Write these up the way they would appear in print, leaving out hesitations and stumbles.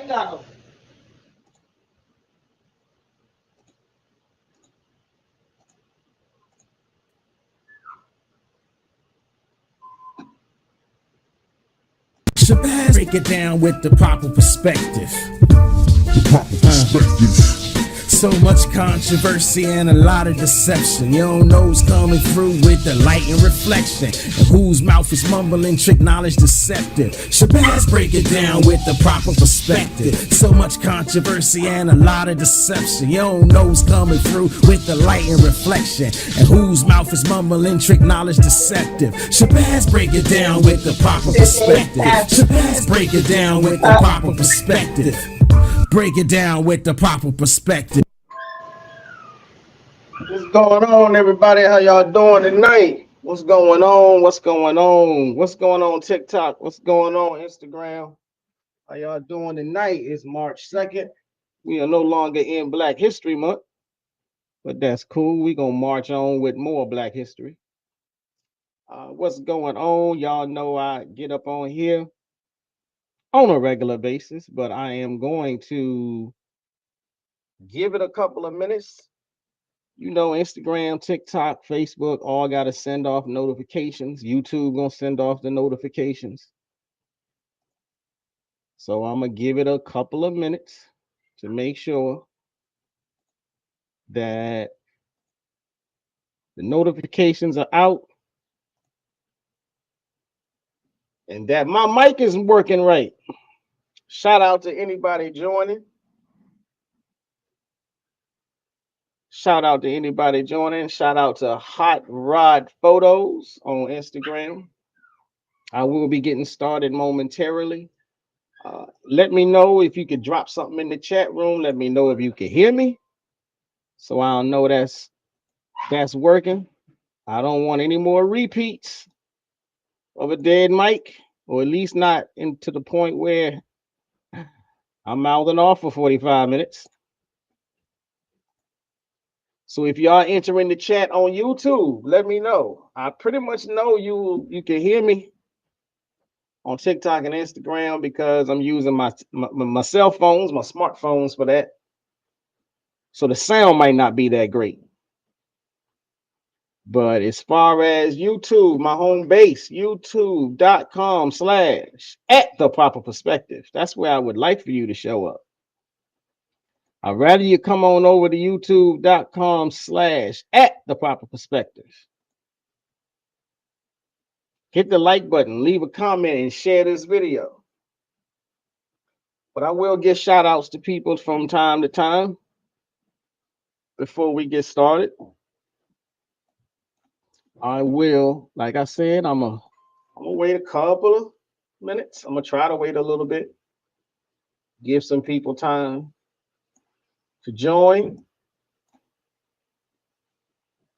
now. Shabazz, break it down with the proper perspective. So much controversy and a lot of deception. You don't know who's coming through with the light and reflection, and whose mouth is mumbling, trick knowledge deceptive. Shabazz, break it down with the proper perspective. So much controversy and a lot of deception. You don't know who's coming through with the light and reflection, and whose mouth is mumbling, trick knowledge deceptive. Shabazz, break it down with the proper perspective. Shabazz, break it down with the proper perspective. Break it down with the proper perspective. What's going on, everybody? How y'all doing tonight? What's going on? What's going on? What's going on TikTok? What's going on Instagram? How y'all doing tonight? It's March 2nd. We are no longer in Black History Month, but that's cool. We're going to march on with more Black history. What's going on? Y'all know I get up on here on a regular basis, but I am going to give it a couple of minutes. You know, Instagram, TikTok, Facebook, all got to send off notifications. YouTube gonna send off the notifications. So I'm gonna give it a couple of minutes to make sure that the notifications are out and that my mic is working right. Shout out to anybody joining. Shout out to anybody joining. Shout out to Hot Rod Photos on Instagram. I will be getting started momentarily. Let me know if you could drop something in the chat room. Let me know if you can hear me, so I'll know that's working. I don't want any more repeats of a dead mic, or at least not into the point where I'm mouthing off for 45 minutes. So if y'all entering the chat on YouTube, let me know. I pretty much know you can hear me on TikTok and Instagram because I'm using my cell phones, my smartphones for that. So the sound might not be that great. But as far as YouTube, my home base, youtube.com/@the-proper-perspective. That's where I would like for you to show up. I'd rather you come on over to youtube.com/@the-proper-perspective. Hit the like button, leave a comment, and share this video. But I will give shout outs to people from time to time before we get started. I will, like I said, I'm gonna wait a couple of minutes. I'm gonna try to wait a little bit, give some people time to join.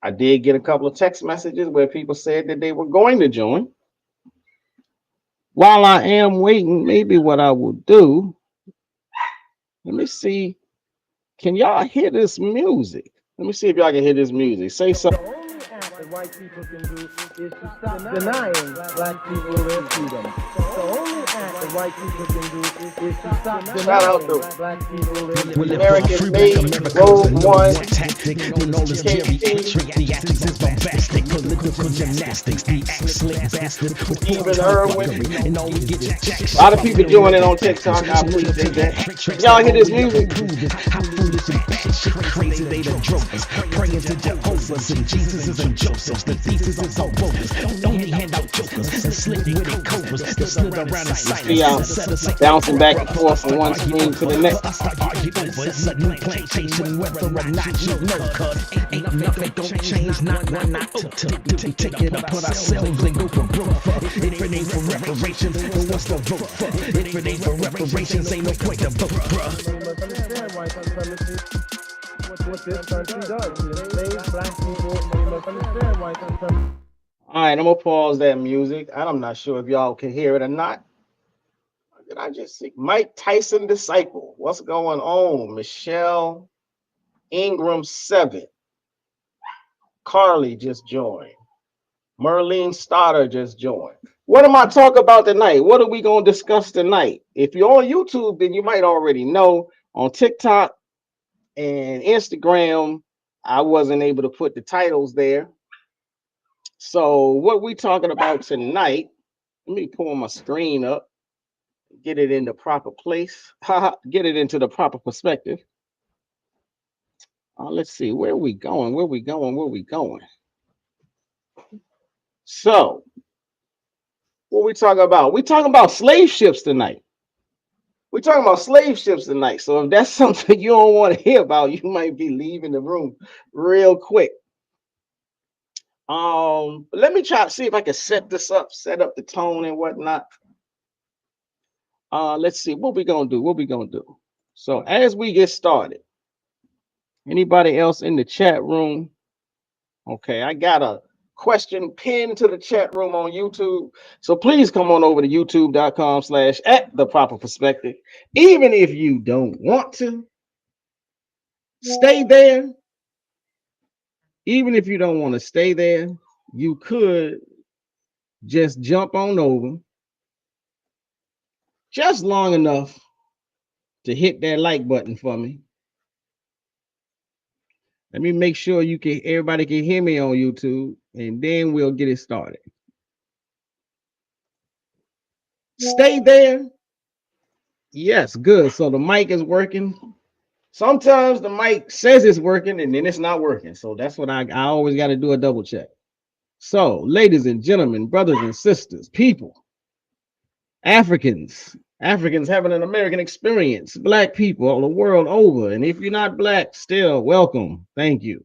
I did get a couple of text messages where people said that they were going to join. While I am waiting, maybe what I will do, let me see, can y'all hear this music? Let me see if y'all can hear this music. Say something. The only act that white people can do is to stop denying black people their freedom. The only act that white people can do is to stop denying black people their freedom. American made Road One. Tactic, when all is geriatric, the actions is bombastic, political gymnastics, the slick bastard, Even Irwin. and all we get is A lot of people joining on TikTok. I appreciate that. Y'all hear this music? how foolish and batshit crazy they the jokers, praying to Jehovah's and Jesuses and Josephs, the thesis is all bogus, only hand out jokers and slick witted cobras that slid around the See y'all bouncing back and forth from one screen to the next. It's a new plantation, whether or not you know, cuz ain't nothing don't change, not one iota. Take it up, put ourselves and go for broke. If it ain't for reparations, then what's the vote for? If it ain't for reparations, ain't no point to vote, bruh. You must understand white supremacy. What this country does. It enslaves black people. You must understand white supremacy. All right, I'm gonna pause that music. I'm not sure if y'all can hear it or not. Did I just see Mike Tyson disciple? What's going on? Michelle Ingram 7. Carly just joined. Merlene Stoddard just joined. What am I talking about tonight? What are we going to discuss tonight? If you're on YouTube, then you might already know. On TikTok and Instagram, I wasn't able to put the titles there. So what we talking about tonight, let me pull my screen up, get it in the proper place, get it into the proper perspective. Let's see, where are we going? Where we going? Where we going? So what we talking about? We talking about slave ships tonight. We're talking about slave ships tonight. So if that's something you don't want to hear about, you might be leaving the room real quick. Let me try to see if I can set this up, set up the tone and whatnot. Let's see what we gonna do. What we gonna do? So as we get started, anybody else in the chat room? Okay, I got a question pinned to the chat room on YouTube. So please come on over to youtube.com/@the-proper-perspective. Even if you don't want to, stay there. Even if you don't want to stay there, you could just jump on over just long enough to hit that like button for me. Let me make sure everybody can hear me on YouTube, and then we'll get it started. Stay there. Yes, good. So the mic is working. Sometimes the mic says it's working and then it's not working. So that's what I always got to do a double check. So, ladies and gentlemen, brothers and sisters, people, Africans having an American experience, Black people all the world over. And if you're not Black, still welcome. Thank you.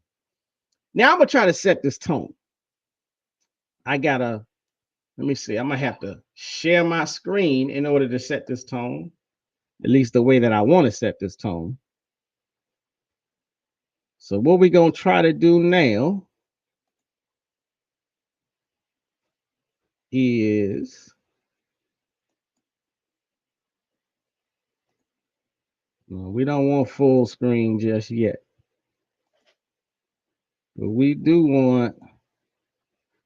Now I'm going to try to set this tone. Let me see. I'm going to have to share my screen in order to set this tone, at least the way that I want to set this tone. So what we're going to try to do now is we don't want full screen just yet. But we do want,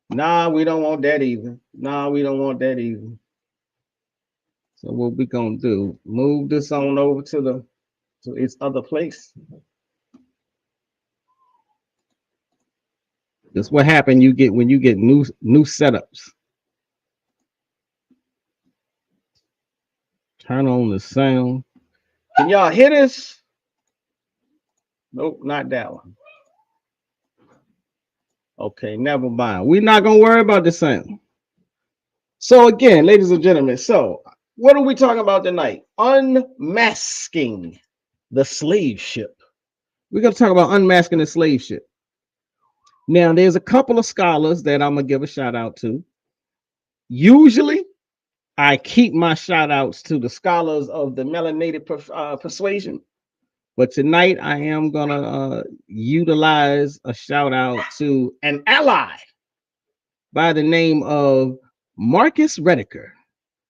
we don't want that either. We don't want that either. So what we going to do, move this on over to its other place. That's what happened when you get new setups. Turn on the sound. Can y'all hear this? Nope, not that one. Okay, never mind. We're not gonna worry about the sound. So again, ladies and gentlemen, so what are we talking about tonight? Unmasking the slave ship. We're gonna talk about unmasking the slave ship. Now, there's a couple of scholars that I'm gonna give a shout out to. Usually, I keep my shout outs to the scholars of the melanated persuasion. But tonight I am gonna utilize a shout out to an ally by the name of Marcus Rediker.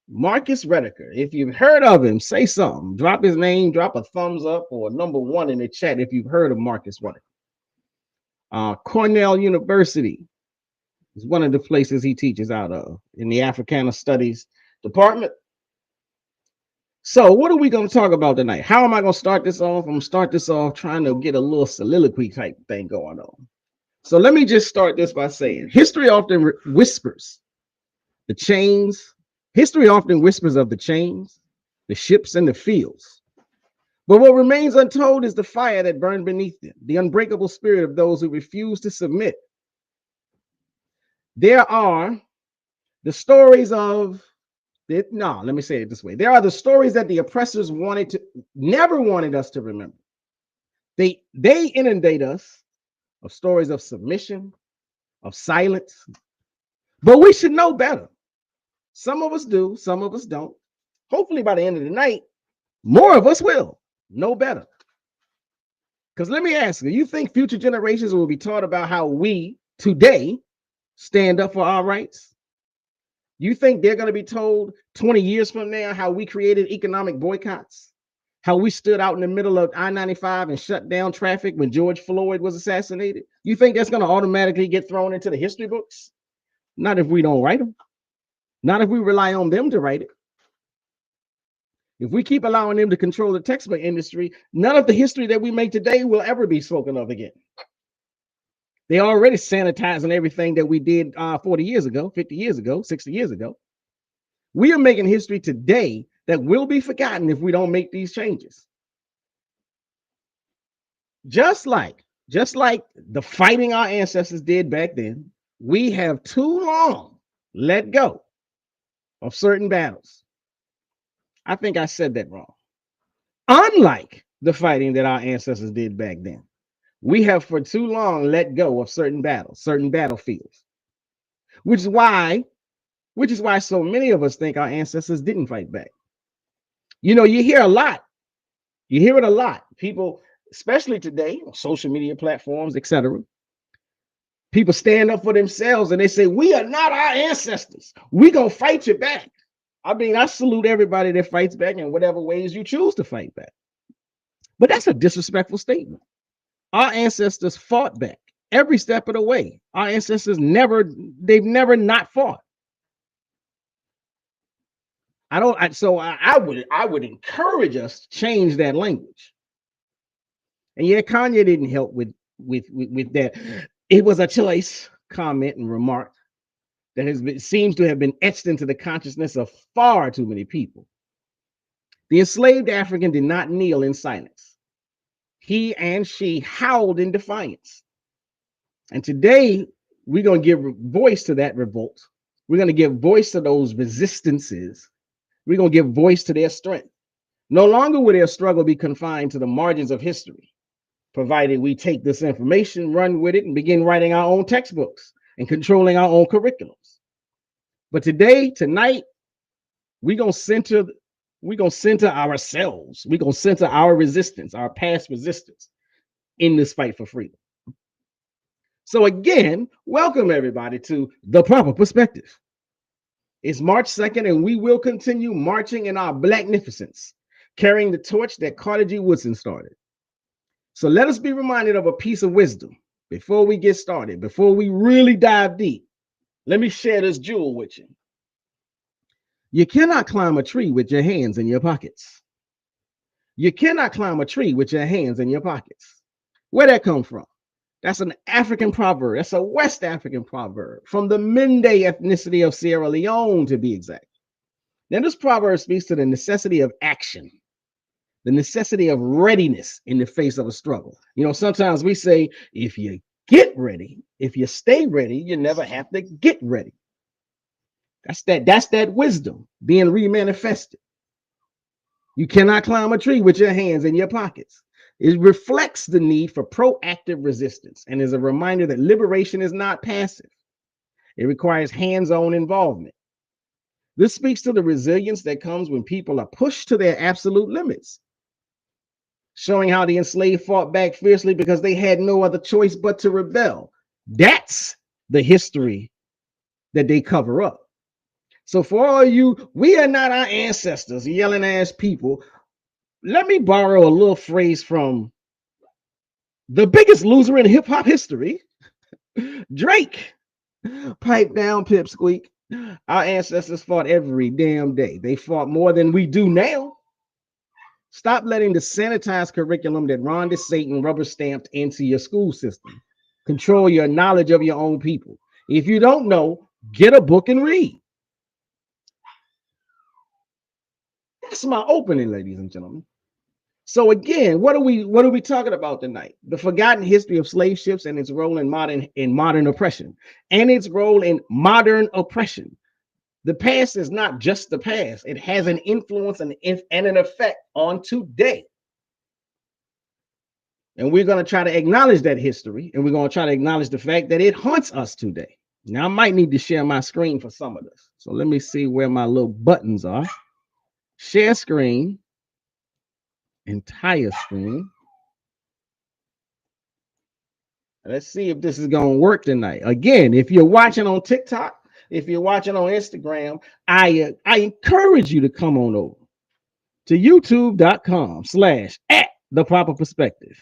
Marcus Rediker. If you've heard of him, say something. Drop his name, drop a thumbs up or number 1 in the chat if you've heard of Marcus Rediker. Cornell University is one of the places he teaches out of in the Africana Studies department. So what are we going to talk about tonight? How am I going to start this off? I'm going to start this off trying to get a little soliloquy type thing going on. So let me just start this by saying history often whispers the chains. History often whispers of the chains, the ships, and the fields. But what remains untold is the fire that burned beneath them, the unbreakable spirit of those who refuse to submit. There are the stories of let me say it this way. There are the stories that the oppressors never wanted us to remember. They inundate us of stories of submission, of silence, but we should know better. Some of us do, some of us don't. Hopefully by the end of the night, more of us will know better. Because let me ask you, you think future generations will be taught about how we today stand up for our rights? You think they're going to be told 20 years from now how we created economic boycotts? How we stood out in the middle of I-95 and shut down traffic when George Floyd was assassinated? You think that's going to automatically get thrown into the history books? Not if we don't write them. Not if we rely on them to write it. If we keep allowing them to control the textbook industry, none of the history that we make today will ever be spoken of again. They're already sanitizing everything that we did 40 years ago, 50 years ago, 60 years ago. We are making history today that will be forgotten if we don't make these changes. Just like the fighting our ancestors did back then, we have too long let go of certain battles. I think I said that wrong. Unlike the fighting that our ancestors did back then, we have for too long let go of certain battles, certain battlefields, which is why so many of us think our ancestors didn't fight back. You know, you hear a lot. You hear it a lot. People, especially today, on social media platforms, etc. People stand up for themselves and they say, we are not our ancestors. We're going to fight you back. I mean, I salute everybody that fights back in whatever ways you choose to fight back. But that's a disrespectful statement. Our ancestors fought back every step of the way. Our ancestors they've never not fought. I would encourage us to change that language. And yeah, Kanye didn't help with that. It was a choice comment and remark that seems to have been etched into the consciousness of far too many people. The enslaved African did not kneel in silence. He and she howled in defiance. And today, we're going to give voice to that revolt. We're going to give voice to those resistances. We're going to give voice to their strength. No longer will their struggle be confined to the margins of history, provided we take this information, run with it, and begin writing our own textbooks and controlling our own curriculums. But tonight, we're going to center ourselves. We're going to center our resistance, our past resistance in this fight for freedom. So again, welcome everybody to The Proper Perspective. It's March 2nd, and we will continue marching in our blacknificence, carrying the torch that Carter G. Woodson started. So let us be reminded of a piece of wisdom before we get started, before we really dive deep. Let me share this jewel with you. You cannot climb a tree with your hands in your pockets. You cannot climb a tree with your hands in your pockets. Where'd that come from? That's an African proverb. That's a West African proverb from the Mende ethnicity of Sierra Leone, to be exact. Now, this proverb speaks to the necessity of action, the necessity of readiness in the face of a struggle. You know, sometimes we say, if you get ready, if you stay ready, you never have to get ready. That's that wisdom being remanifested. You cannot climb a tree with your hands in your pockets. It reflects the need for proactive resistance and is a reminder that liberation is not passive. It requires hands-on involvement. This speaks to the resilience that comes when people are pushed to their absolute limits, showing how the enslaved fought back fiercely because they had no other choice but to rebel. That's the history that they cover up. So for all you, we are not our ancestors, yelling ass people, let me borrow a little phrase from the biggest loser in hip hop history, Drake. Pipe down, pipsqueak. Our ancestors fought every damn day. They fought more than we do now. Stop letting the sanitized curriculum that Ron DeSantis rubber stamped into your school system control your knowledge of your own people. If you don't know, get a book and read. That's my opening, ladies and gentlemen. So again, what are we talking about tonight? The forgotten history of slave ships and its role in modern oppression, and its role in modern oppression. The past is not just the past; it has an influence and an effect on today. And we're going to try to acknowledge that history, and we're going to try to acknowledge the fact that it haunts us today. Now, I might need to share my screen for some of this. So let me see where my little buttons are. Share screen. Entire screen. Let's see if this is going to work tonight. Again, if you're watching on TikTok, if you're watching on Instagram, I encourage you to come on over to youtube.com/@theproperperspective.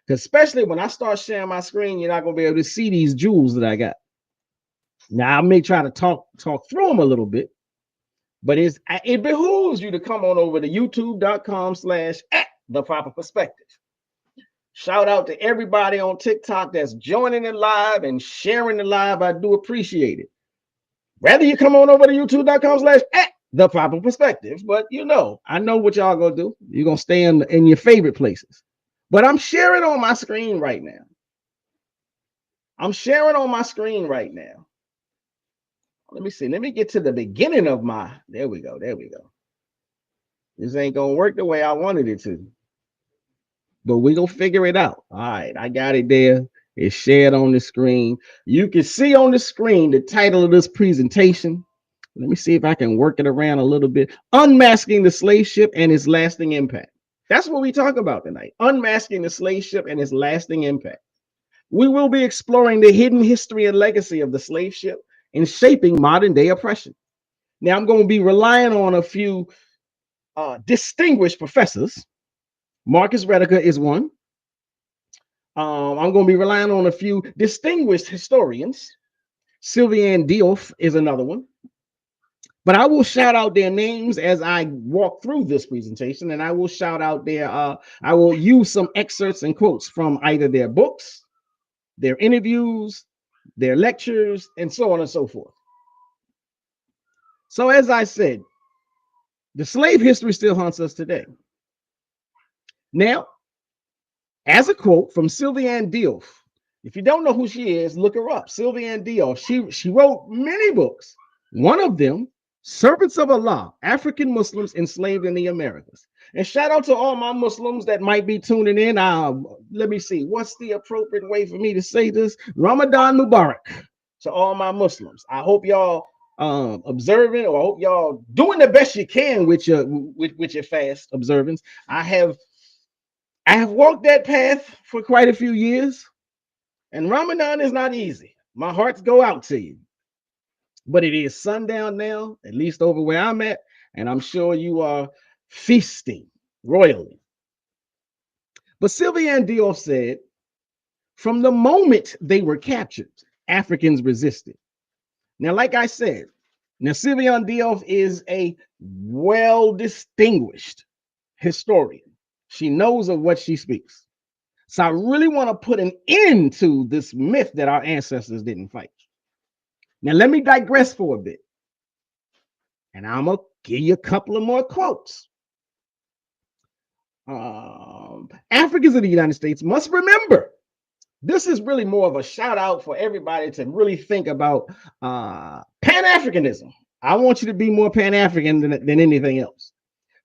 Because especially when I start sharing my screen, you're not going to be able to see these jewels that I got. Now, I may try to talk through them a little bit, But it behooves you to come on over to youtube.com/@the-proper-perspective. Shout out to everybody on TikTok that's joining it live and sharing the live. I do appreciate it. Rather you come on over to youtube.com/@the-proper-perspective. But I know what y'all gonna do. You're gonna stay in your favorite places. But I'm sharing on my screen right now. Let me see. Let me get to the beginning of my. There we go. This ain't gonna work the way I wanted it to. But we're gonna figure it out. All right, I got it there. It's shared on the screen. You can see on the screen the title of this presentation. Let me see if I can work it around a little bit. Unmasking the slave ship and its lasting impact. That's what we talk about tonight. Unmasking the slave ship and its lasting impact. We will be exploring the hidden history and legacy of the slave ship in shaping modern day oppression. Now, I'm going to be relying on a few distinguished professors. Marcus Rediker is one. I'm going to be relying on a few distinguished historians. Sylviane Diouf is another one. But I will shout out their names as I walk through this presentation, and I will shout out I will use some excerpts and quotes from either their books, their interviews, their lectures, and so on and so forth. So as I said, the slave history still haunts us today. Now, as a quote from Sylviane Diouf, if you don't know who she is, look her up. Sylviane Diouf, she wrote many books. One of them, Servants of Allah, African Muslims Enslaved in the Americas. And shout out to all my Muslims that might be tuning in. Let me see, what's the appropriate way for me to say this? Ramadan Mubarak to all my Muslims. I hope y'all observing, or I hope y'all doing the best you can with your fast observance. I have walked that path for quite a few years, and Ramadan is not easy. My hearts go out to you. But it is sundown now, at least over where I'm at, and I'm sure you are feasting royally. But Sylviane Diouf said, from the moment they were captured, Africans resisted. Now, like I said, Sylviane Diouf is a well-distinguished historian. She knows of what she speaks. So I really want to put an end to this myth that our ancestors didn't fight. Now, let me digress for a bit. And I'm going to give you a couple of more quotes. Africans in the United States must remember, this is really more of a shout out for everybody to really think about Pan-Africanism. I want you to be more Pan-African than anything else.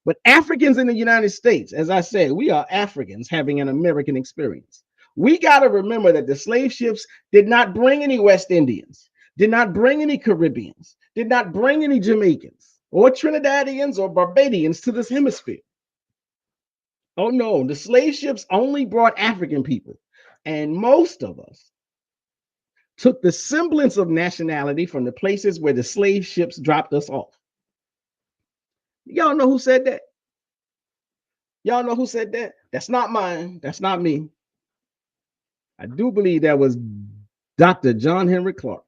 But Africans in the United States, as I said, we are Africans having an American experience. We got to remember that the slave ships did not bring any West Indians, did not bring any Caribbeans, did not bring any Jamaicans or Trinidadians or Barbadians to this hemisphere. Oh no, the slave ships only brought African people. And most of us took the semblance of nationality from the places where the slave ships dropped us off. Y'all know who said that? Y'all know who said that? That's not mine. That's not me. I do believe that was Dr. John Henry Clark.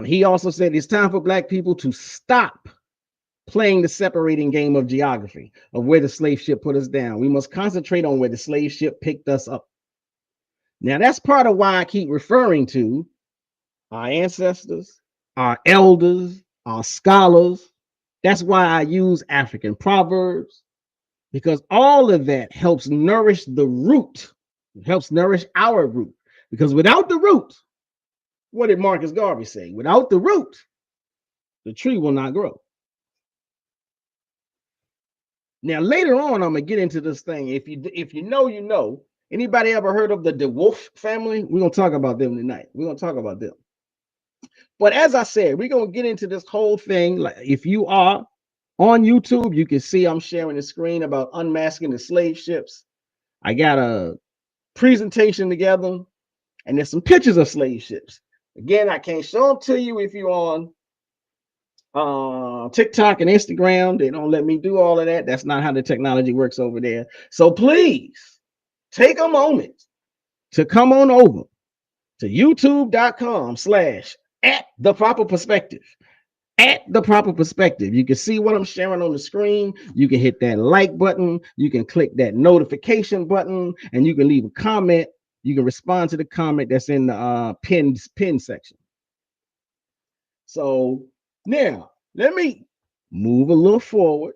He also said it's time for Black people to stop playing the separating game of geography, of where the slave ship put us down. We must concentrate on where the slave ship picked us up. Now, that's part of why I keep referring to our ancestors, our elders, our scholars. That's why I use African proverbs, because all of that helps nourish the root. It helps nourish our root. Because without the root, what did Marcus Garvey say? Without the root, the tree will not grow. Now, later on, I'm gonna get into this thing. If you know, you know. Anybody ever heard of the DeWolf family? We're gonna talk about them tonight. We're gonna talk about them. But as I said, we're gonna get into this whole thing. Like, if you are on YouTube, you can see I'm sharing the screen about unmasking the slave ships. I got a presentation together, and there's some pictures of slave ships. Again, I can't show them to you if you're on TikTok and Instagram. They don't let me do all of that. That's not how the technology works over there. So please take a moment to come on over to youtube.com/@the-proper-perspective. at the proper perspective. You can see what I'm sharing on the screen. You can hit that like button. You can click that notification button, and you can leave a comment. You can respond to the comment that's in the pin section. So now let me move a little forward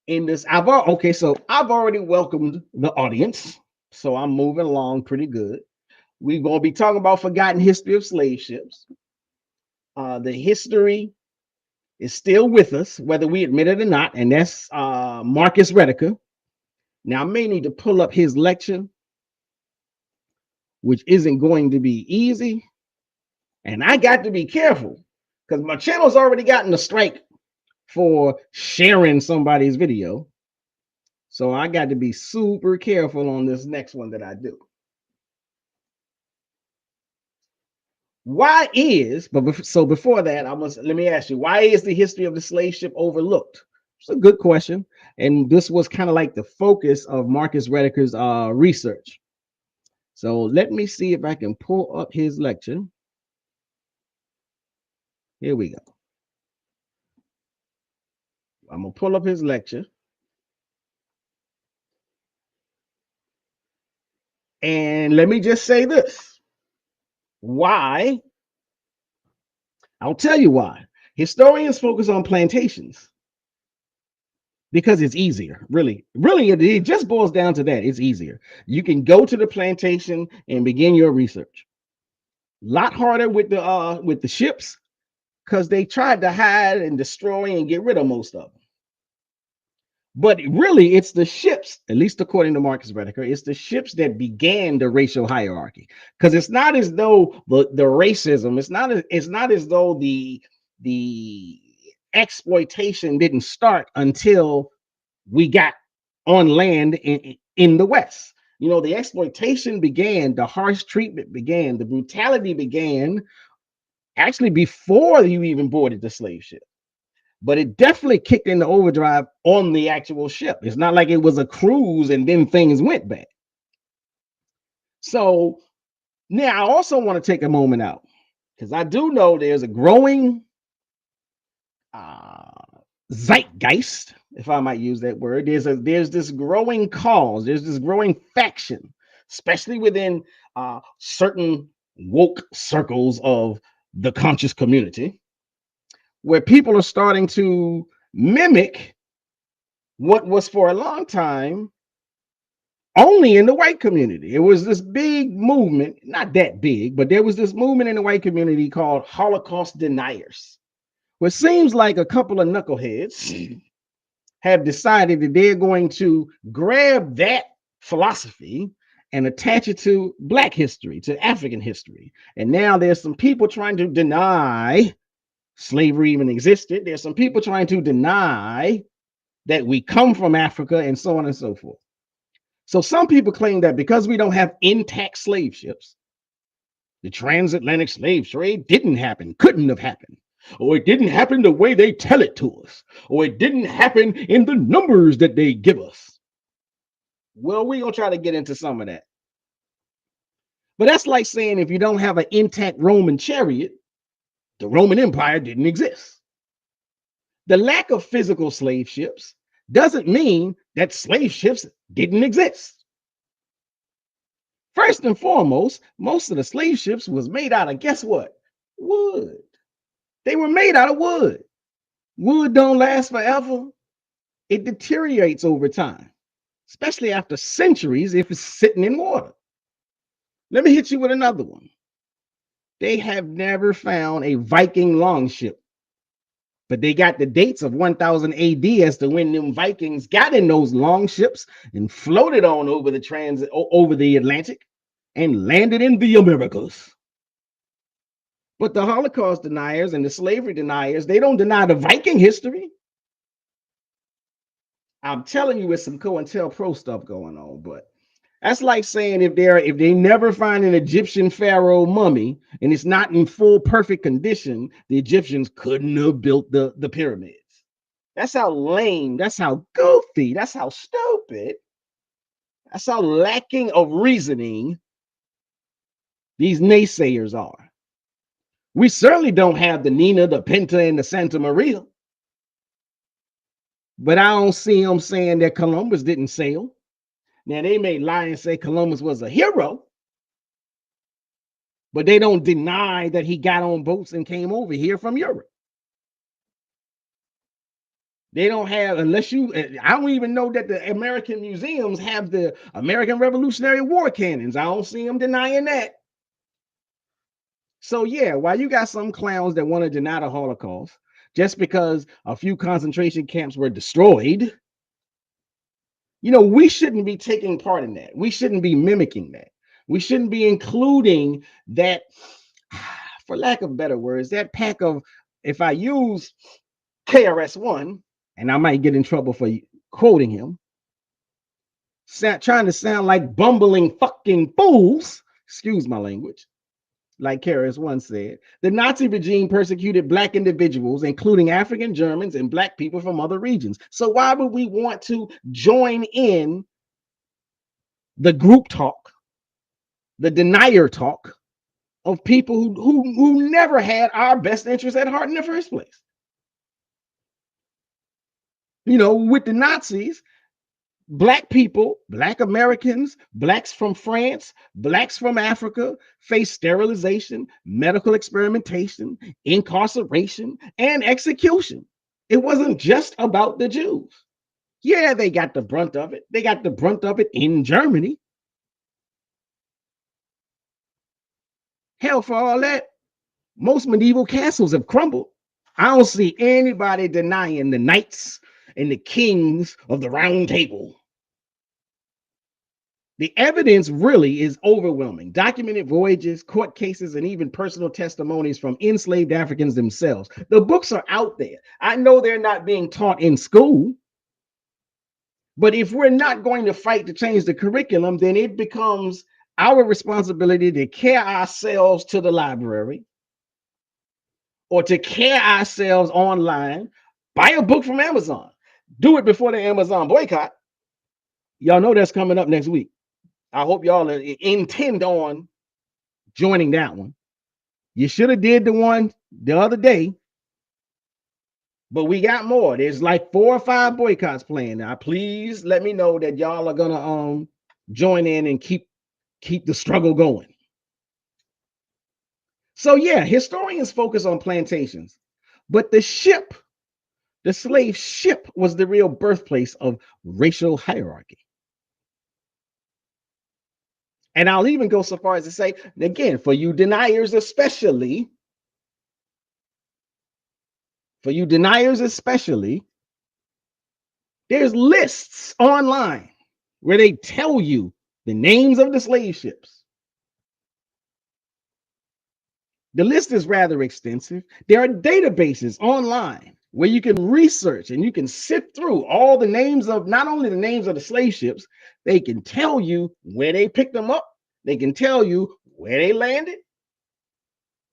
in this. So I've already welcomed the audience, so I'm moving along pretty good. We're going to be talking about forgotten history of slave ships. The history is still with us, whether we admit it or not, and that's Marcus Rediker. Now, I may need to pull up his lecture, which isn't going to be easy, and I got to be careful because my channel's already gotten a strike for sharing somebody's video, so I got to be super careful on this next one that I do. Why is, so before that, let me ask you, why is the history of the slave ship overlooked? It's a good question. And this was kind of like the focus of Marcus Rediker's research. So let me see if I can pull up his lecture. Here we go. I'm going to pull up his lecture. And let me just say this. Why? I'll tell you why. Historians focus on plantations because it's easier. Really, it just boils down to that. It's easier. You can go to the plantation and begin your research. A lot harder with the ships because they tried to hide and destroy and get rid of most of them. But really, it's the ships, at least according to Marcus Rediker, it's the ships that began the racial hierarchy. Because it's not as though the racism, it's not as though the exploitation didn't start until we got on land in the West. You know, the exploitation began, the harsh treatment began, the brutality began actually before you even boarded the slave ship. But it definitely kicked into overdrive on the actual ship. It's not like it was a cruise and then things went bad. So now I also want to take a moment out because I do know there's a growing zeitgeist, if I might use that word. There's this growing cause, there's this growing faction, especially within certain woke circles of the conscious community, where people are starting to mimic what was for a long time only in the white community. It was this big movement, not that big, but there was this movement in the white community called Holocaust deniers, where it seems like a couple of knuckleheads have decided that they're going to grab that philosophy and attach it to Black history, to African history. And now there's some people trying to deny slavery even existed. There's some people trying to deny that we come from Africa and so on and so forth. So some people claim that because we don't have intact slave ships, the transatlantic slave trade didn't happen, couldn't have happened, or it didn't happen the way they tell it to us, or it didn't happen in the numbers that they give us. Well, we're going to try to get into some of that. But that's like saying if you don't have an intact Roman chariot, the Roman Empire didn't exist. The lack of physical slave ships doesn't mean that slave ships didn't exist. First and foremost, most of the slave ships was made out of, guess what? Wood. They were made out of wood. Wood don't last forever. It deteriorates over time, especially after centuries if it's sitting in water. Let me hit you with another one. They have never found a Viking longship, but they got the dates of 1000 AD as to when them Vikings got in those longships and floated on over the Atlantic and landed in the Americcas. But the Holocaust deniers and the slavery deniers, they don't deny the Viking history. I'm telling you, it's some COINTELPRO stuff going on, but that's like saying if they never find an Egyptian pharaoh mummy and it's not in full perfect condition, the Egyptians couldn't have built the pyramids. That's how lame, that's how goofy, that's how stupid, that's how lacking of reasoning these naysayers are. We certainly don't have the Nina, the Pinta, and the Santa Maria. But I don't see them saying that Columbus didn't sail. Now, they may lie and say Columbus was a hero, but they don't deny that he got on boats and came over here from Europe. They don't have, unless you, I don't even know that the American museums have the American Revolutionary War cannons. I don't see them denying that. So yeah, while you got some clowns that want to deny the Holocaust, just because a few concentration camps were destroyed, you know, we shouldn't be taking part in that. We shouldn't be mimicking that. We shouldn't be including that, for lack of better words, that pack of, if I use KRS-One, and I might get in trouble for quoting him, trying to sound like bumbling fucking fools, excuse my language, like KRS-One said, the Nazi regime persecuted Black individuals, including African Germans and Black people from other regions. So why would we want to join in the group talk, the denier talk of people who never had our best interests at heart in the first place? You know, with the Nazis, Black people, Black Americans, Blacks from France, Blacks from Africa faced sterilization, medical experimentation, incarceration, and execution. It wasn't just about the Jews. Yeah, they got the brunt of it. They got the brunt of it in Germany. Hell, for all that, most medieval castles have crumbled. I don't see anybody denying the knights and the kings of the Round Table. The evidence really is overwhelming. Documented voyages, court cases, and even personal testimonies from enslaved Africans themselves. The books are out there. I know they're not being taught in school, but if we're not going to fight to change the curriculum, then it becomes our responsibility to carry ourselves to the library or to carry ourselves online. Buy a book from Amazon. Do it before the Amazon boycott. Y'all know that's coming up next week. I hope y'all intend on joining that one. You should have did the one the other day, but we got more. There's like 4 or 5 boycotts planned. Now, please let me know that y'all are gonna join in and keep the struggle going. So yeah, historians focus on plantations, but the slave ship was the real birthplace of racial hierarchy. And I'll even go so far as to say, again, for you deniers especially, there's lists online where they tell you the names of the slave ships. The list is rather extensive. There are databases online where you can research and you can sift through all the names of, not only the names of the slave ships, they can tell you where they picked them up. They can tell you where they landed.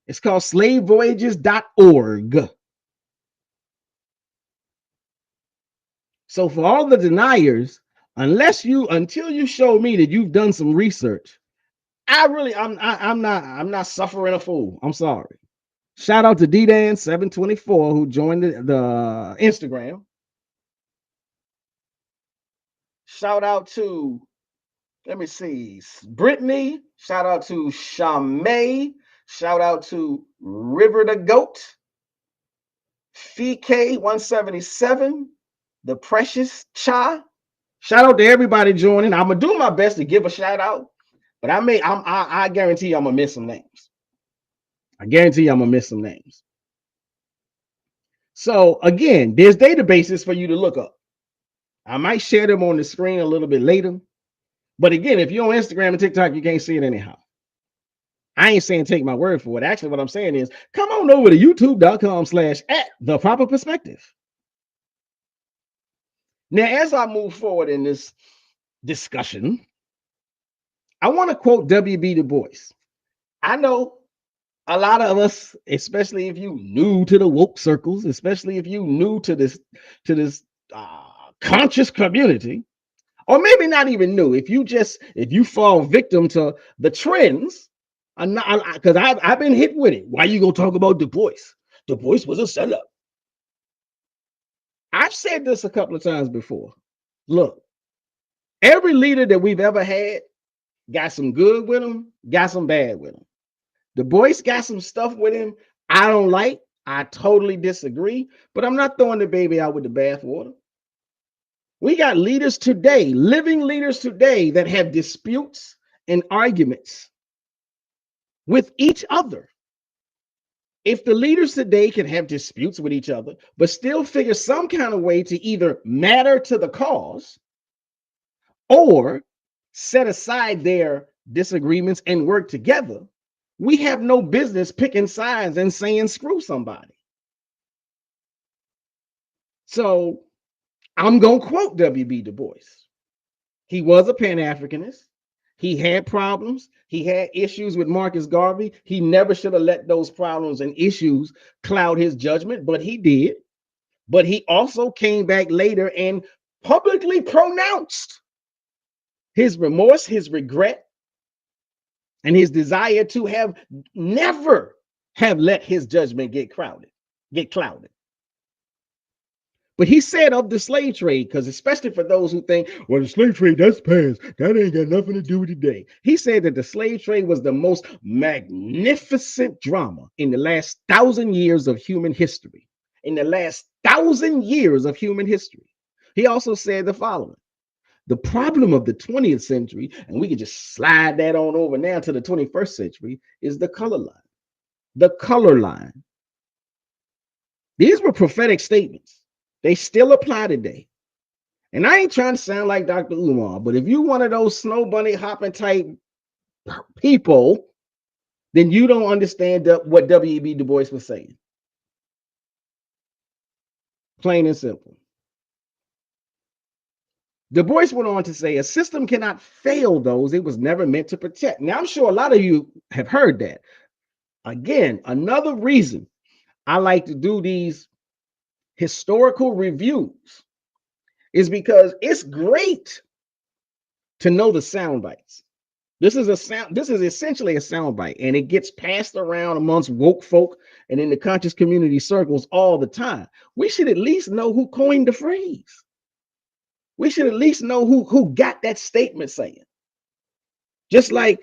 It's called slavevoyages.org. So for all the deniers, until you show me that you've done some research, I'm not suffering a fool. I'm sorry. Shout out to DDan724 who joined the Instagram. Shout out to, let me see, Brittany. Shout out to Shamay. Shout out to River the Goat. FK177. The Precious Cha. Shout out to everybody joining. I'm gonna do my best to give a shout out, but I guarantee you I'm gonna miss some names. I guarantee you I'm gonna miss some names. So again, there's databases for you to look up. I might share them on the screen a little bit later. But again, if you're on Instagram and TikTok, you can't see it anyhow. I ain't saying take my word for it. Actually, what I'm saying is come on over to youtube.com/@theproperperspective. Now, as I move forward in this discussion, I want to quote W.B. Du Bois. I know a lot of us, especially if you new to the woke circles, especially if you new to this conscious community, or maybe not even new, if you fall victim to the trends, I'm not, because I've been hit with it. Why you gonna talk about Du Bois? Du Bois was a sellout. I've said this a couple of times before. Look, every leader that we've ever had got some good with him, got some bad with him. Du Bois got some stuff with him I don't like. I totally disagree, but I'm not throwing the baby out with the bathwater. We got leaders today, living leaders today, that have disputes and arguments with each other. If the leaders today can have disputes with each other, but still figure some kind of way to either matter to the cause or set aside their disagreements and work together, we have no business picking sides and saying screw somebody. So I'm going to quote W.B. Du Bois. He was a Pan-Africanist. He had problems. He had issues with Marcus Garvey. He never should have let those problems and issues cloud his judgment, but he did. But he also came back later and publicly pronounced his remorse, his regret, and his desire to have never have let his judgment get clouded. But he said of the slave trade, because especially for those who think, well, the slave trade, that's past. That ain't got nothing to do with today. He said that the slave trade was the most magnificent drama in the last 1,000 years of human history. In the last 1,000 years of human history. He also said the following. The problem of the 20th century, and we can just slide that on over now to the 21st century, is the color line. The color line. These were prophetic statements. They still apply today. And I ain't trying to sound like Dr. Umar, but if you're one of those snow bunny hopping type people, then you don't understand what W.E.B. Du Bois was saying. Plain and simple. Du Bois went on to say, a system cannot fail those it was never meant to protect. Now, I'm sure a lot of you have heard that. Again, another reason I like to do these historical reviews is because it's great to know the sound bites. This is essentially a sound bite, and it gets passed around amongst woke folk and in the conscious community circles all the time. We should at least know who coined the phrase. We should at least know who got that statement saying. Just like,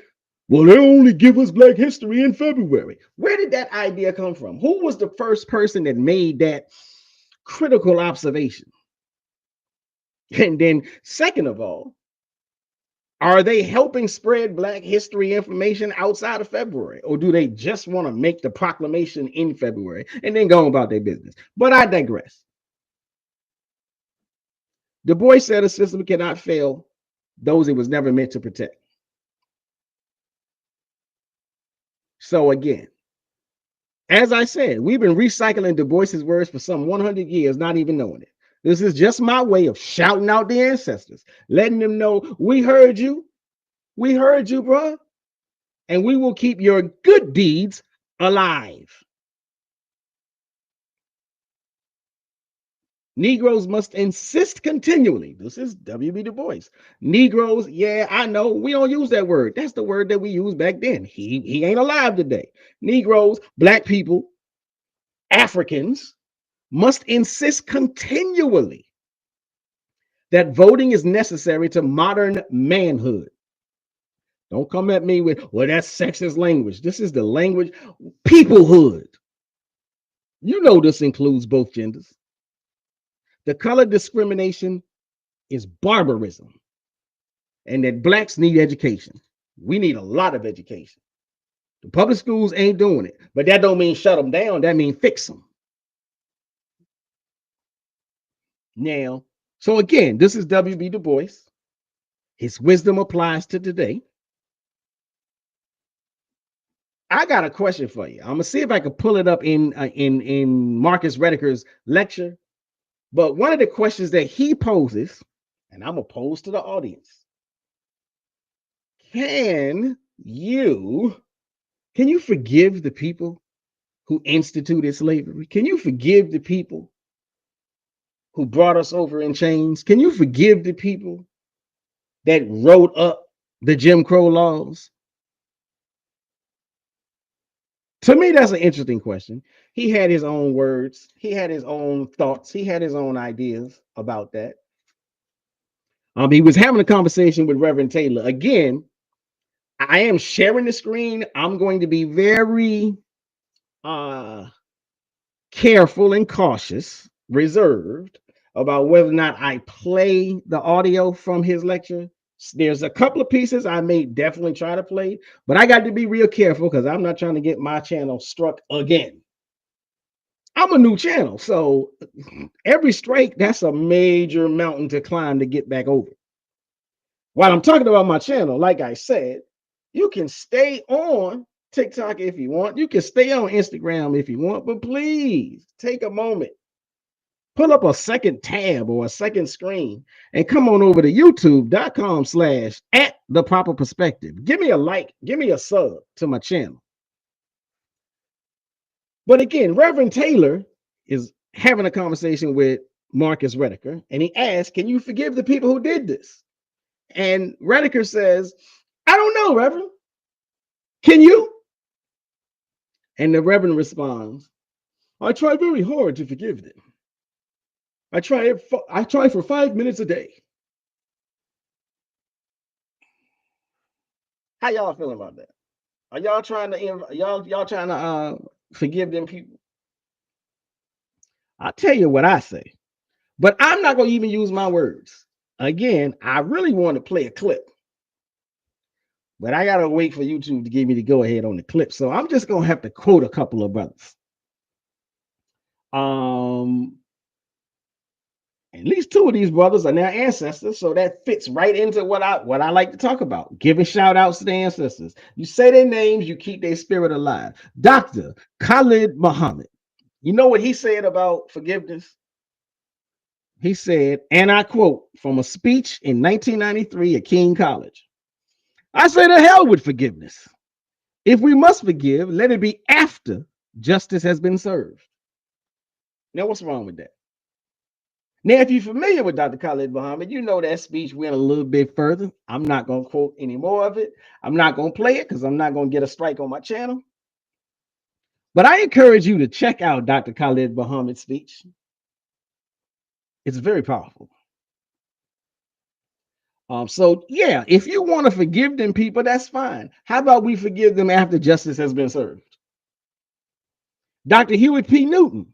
well, they only give us Black history in February. Where did that idea come from? Who was the first person that made that critical observation? And then, second of all, are they helping spread Black history information outside of February? Or do they just want to make the proclamation in February and then go about their business? But I digress. Du Bois said a system cannot fail those it was never meant to protect. So again, as I said, we've been recycling Du Bois's words for some 100 years, not even knowing it. This is just my way of shouting out the ancestors, letting them know we heard you. We heard you, bro. And we will keep your good deeds alive. Negroes must insist continually. This is W.B. Du Bois. Negroes, yeah, I know we don't use that word. That's the word that we used back then. He ain't alive today. Negroes, Black people, Africans must insist continually that voting is necessary to modern manhood. Don't come at me with, well, that's sexist language. This is the language, peoplehood. You know this includes both genders. The color discrimination is barbarism, and that Blacks need education. We need a lot of education. The public schools ain't doing it, but that don't mean shut them down. That means fix them. Now, so again, this is W.B. Du Bois. His wisdom applies to today. I got a question for you. I'm gonna see if I can pull it up in Marcus Rediker's lecture. But one of the questions that he poses, and I'm gonna pose to the audience: Can you forgive the people who instituted slavery? Can you forgive the people who brought us over in chains? Can you forgive the people that wrote up the Jim Crow laws? To me, that's an interesting question. He had his own words, he had his own thoughts, he had his own ideas about that. He was having a conversation with Reverend Taylor. Again, I am sharing the screen. I'm going to be very uh careful and cautious, reserved about whether or not I play the audio from his lecture. There's a couple of pieces I may definitely try to play, but I got to be real careful because I'm not trying to get my channel struck again. I'm a new channel, so every strike, that's a major mountain to climb to get back over. While I'm talking about my channel, like I said, you can stay on TikTok if you want. You can stay on Instagram if you want, but please take a moment, pull up a second tab or a second screen and come on over to youtube.com/@the-proper-perspective. Give me a like, give me a sub to my channel. But again, Reverend Taylor is having a conversation with Marcus Rediker, and he asked, can you forgive the people who did this? And Rediker says, I don't know, Reverend. Can you? And the Reverend responds, I try very hard to forgive them. I try for 5 minutes a day. How y'all feeling about that? Are y'all trying to forgive them people? I'll tell you what I say, but I'm not going to even use my words. Again, I really want to play a clip, but I got to wait for YouTube to give me the go ahead on the clip. So I'm just going to have to quote a couple of brothers. At least two of these brothers are now ancestors, so that fits right into what I like to talk about, giving shout outs to the ancestors. You say their names, you keep their spirit alive. Dr. Khalid Muhammad, you know what he said about forgiveness? He said, and I quote from a speech in 1993 at King College, I say to hell with forgiveness. If we must forgive, let it be after justice has been served. Now, what's wrong with that? Now, if you're familiar with Dr. Khalid Muhammad, you know that speech went a little bit further. I'm not going to quote any more of it. I'm not going to play it because I'm not going to get a strike on my channel. But I encourage you to check out Dr. Khalid Muhammad's speech. It's very powerful. So, yeah, if you want to forgive them people, that's fine. How about we forgive them after justice has been served? Dr. Hewitt P. Newton,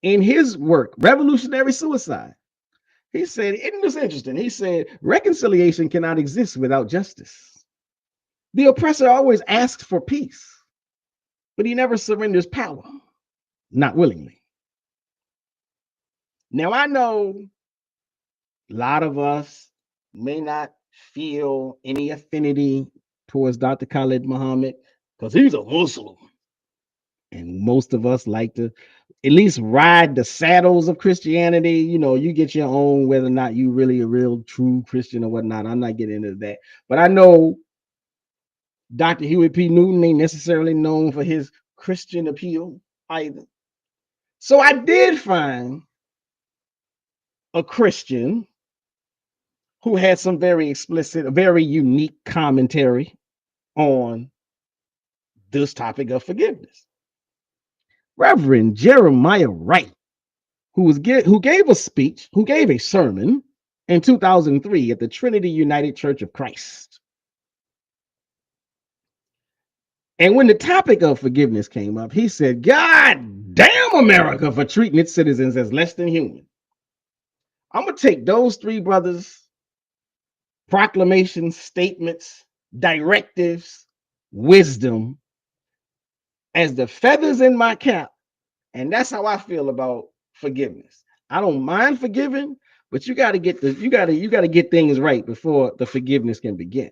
in his work, Revolutionary Suicide, he said, isn't this interesting? He said, reconciliation cannot exist without justice. The oppressor always asks for peace, but he never surrenders power, not willingly. Now, I know a lot of us may not feel any affinity towards Dr. Khalid Muhammad because he's a Muslim. And most of us like to at least ride the saddles of Christianity. You know, you get your own, whether or not you really a real true Christian or whatnot. I'm not getting into that. But I know Dr. Hewitt P. Newton ain't necessarily known for his Christian appeal either. So I did find a Christian who had some very explicit, very unique commentary on this topic of forgiveness. Reverend Jeremiah Wright, who gave a sermon in 2003 at the Trinity United Church of Christ. And when the topic of forgiveness came up, he said, God damn America for treating its citizens as less than human. I'm going to take those three brothers' proclamations, statements, directives, wisdom as the feathers in my cap. And that's how I feel about forgiveness. I don't mind forgiving, but you got to get things right before the forgiveness can begin.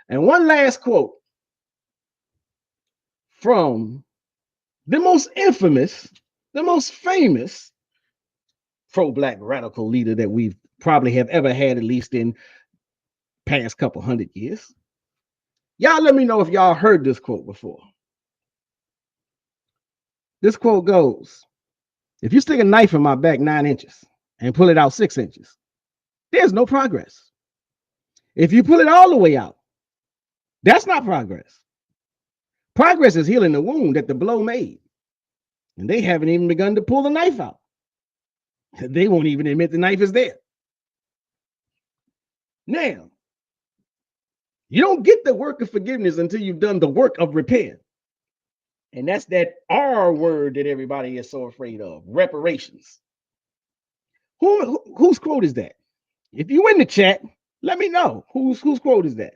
And one last quote from the most infamous, the most famous pro-black radical leader that we've probably have ever had, at least in past couple 100 years. Y'all let me know if y'all heard this quote before. This quote goes, if you stick a knife in my back 9 inches and pull it out 6 inches, there's no progress. If you pull it all the way out, that's not progress. Progress is healing the wound that the blow made. And they haven't even begun to pull the knife out. They won't even admit the knife is there. Now, you don't get the work of forgiveness until you've done the work of repair. And that's that R word that everybody is so afraid of, reparations. Whose quote is that? If you in the chat, let me know whose quote is that.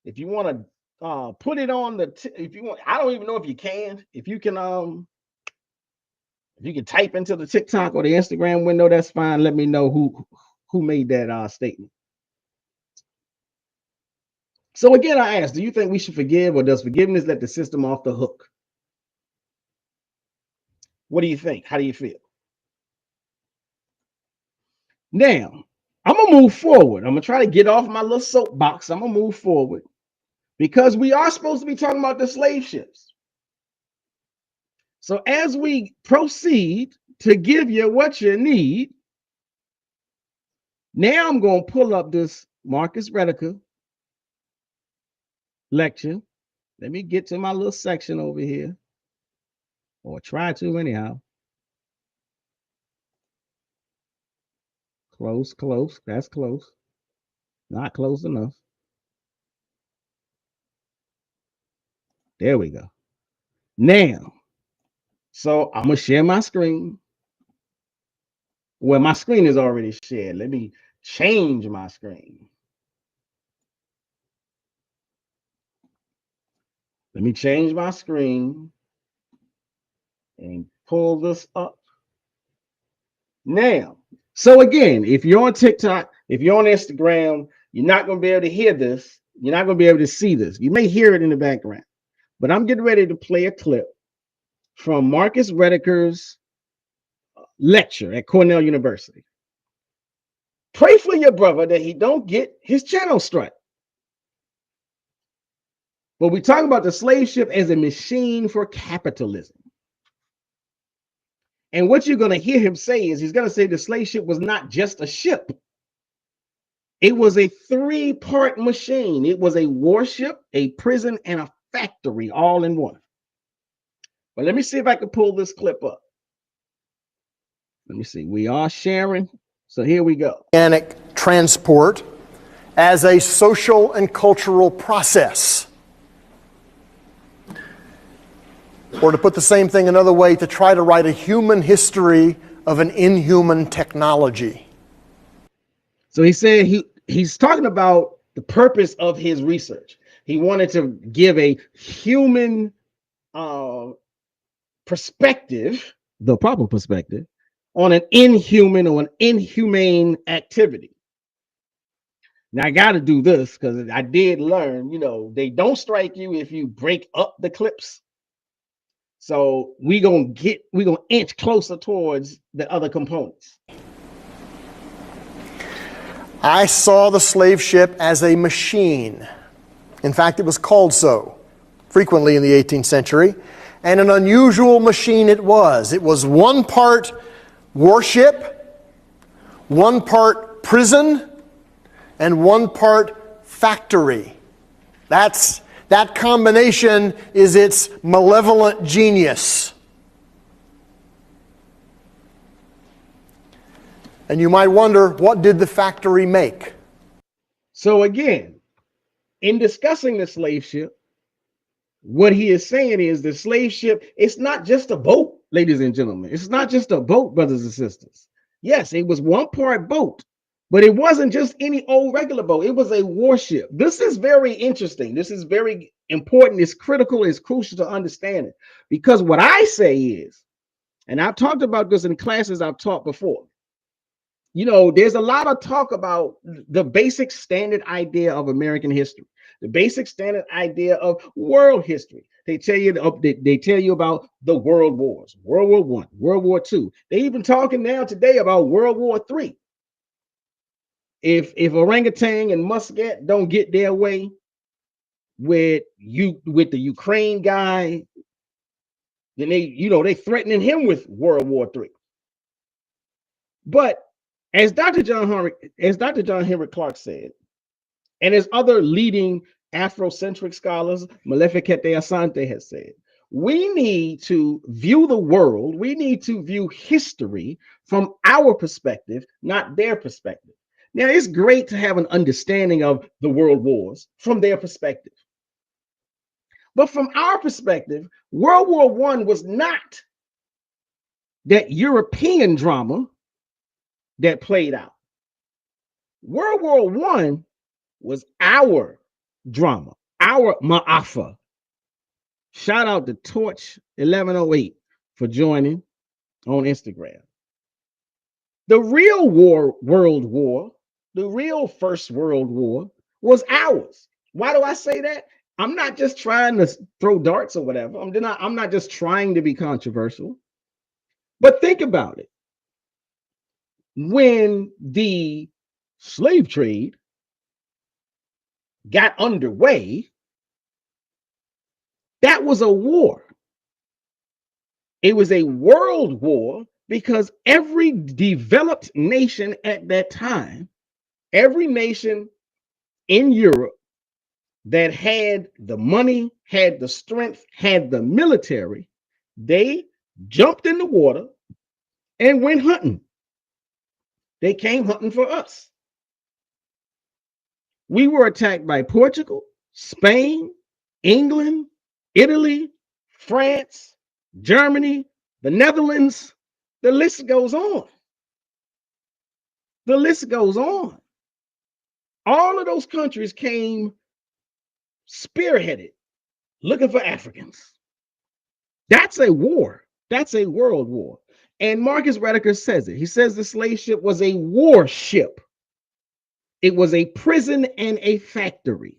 If you want to put it on the, if you want, I don't even know if you can. If you can type into the TikTok or the Instagram window, that's fine. Let me know who made that statement. So again, I ask, do you think we should forgive, or does forgiveness let the system off the hook? What do you think? How do you feel? Now, I'm going to move forward. I'm going to try to get off my little soapbox. I'm going to move forward because we are supposed to be talking about the slave ships. So as we proceed to give you what you need, now I'm going to pull up this Marcus Rediker lecture. Let me get to my little section over here, or try to anyhow. Close. That's close. Not close enough. There we go. Now, so I'm going to share my screen. Well, my screen is already shared. Let me change my screen. Let me change my screen and pull this up. Now, so again, if you're on TikTok, if you're on Instagram, you're not going to be able to hear this. You're not going to be able to see this. You may hear it in the background, but I'm getting ready to play a clip from Marcus Rediker's lecture at Cornell University. Pray for your brother that he don't get his channel struck. But we talk about the slave ship as a machine for capitalism. And what you're going to hear him say is he's going to say the slave ship was not just a ship. It was a three-part machine. It was a warship, a prison, and a factory all in one. But let me see if I can pull this clip up. Let me see. We are sharing. So here we go. Organic transport as a social and cultural process. Or to put the same thing another way, to try to write a human history of an inhuman technology. So he said he's talking about the purpose of his research. He wanted to give a human perspective, the proper perspective, on an inhuman or an inhumane activity. Now I got to do this because I did learn, they don't strike you if you break up the clips. So we're gonna inch closer towards the other components. I saw the slave ship as a machine. In fact, it was called so frequently in the 18th century. And an unusual machine it was. It was one part warship, one part prison, and one part factory. That combination is its malevolent genius. And you might wonder, what did the factory make? So again, in discussing the slave ship, what he is saying is the slave ship, it's not just a boat, ladies and gentlemen. It's not just a boat, brothers and sisters. Yes, it was one part boat, but it wasn't just any old regular boat. It was a warship. This is very interesting. This is very important. It's critical. It's crucial to understand it. Because what I say is, and I've talked about this in classes I've taught before, there's a lot of talk about the basic standard idea of American history, the basic standard idea of world history. They tell you about the world wars, World War I, World War II. They even talking now today about World War III. If orangutan and Muscat don't get their way with the Ukraine guy, then they threatening him with World War III. But as Dr. John Henrik Clarke said, and as other leading Afrocentric scholars, Maleficate Asante has said, we need to view the world, we need to view history from our perspective, not their perspective. Now, it's great to have an understanding of the world wars from their perspective. But from our perspective, World War I was not that European drama that played out. World War I was our drama, our ma'afa. Shout out to Torch 1108 for joining on Instagram. The real world war, the real First World War was ours. Why do I say that? I'm not just trying to throw darts or whatever. I'm not just trying to be controversial. But think about it. When the slave trade got underway, that was a war. It was a world war because every developed nation at that time, every nation in Europe that had the money, had the strength, had the military, they jumped in the water and went hunting. They came hunting for us. We were attacked by Portugal, Spain, England, Italy, France, Germany, the Netherlands. The list goes on. The list goes on. All of those countries came spearheaded, looking for Africans. That's a war. That's a world war. And Marcus Rediker says it. He says the slave ship was a warship. It was a prison and a factory.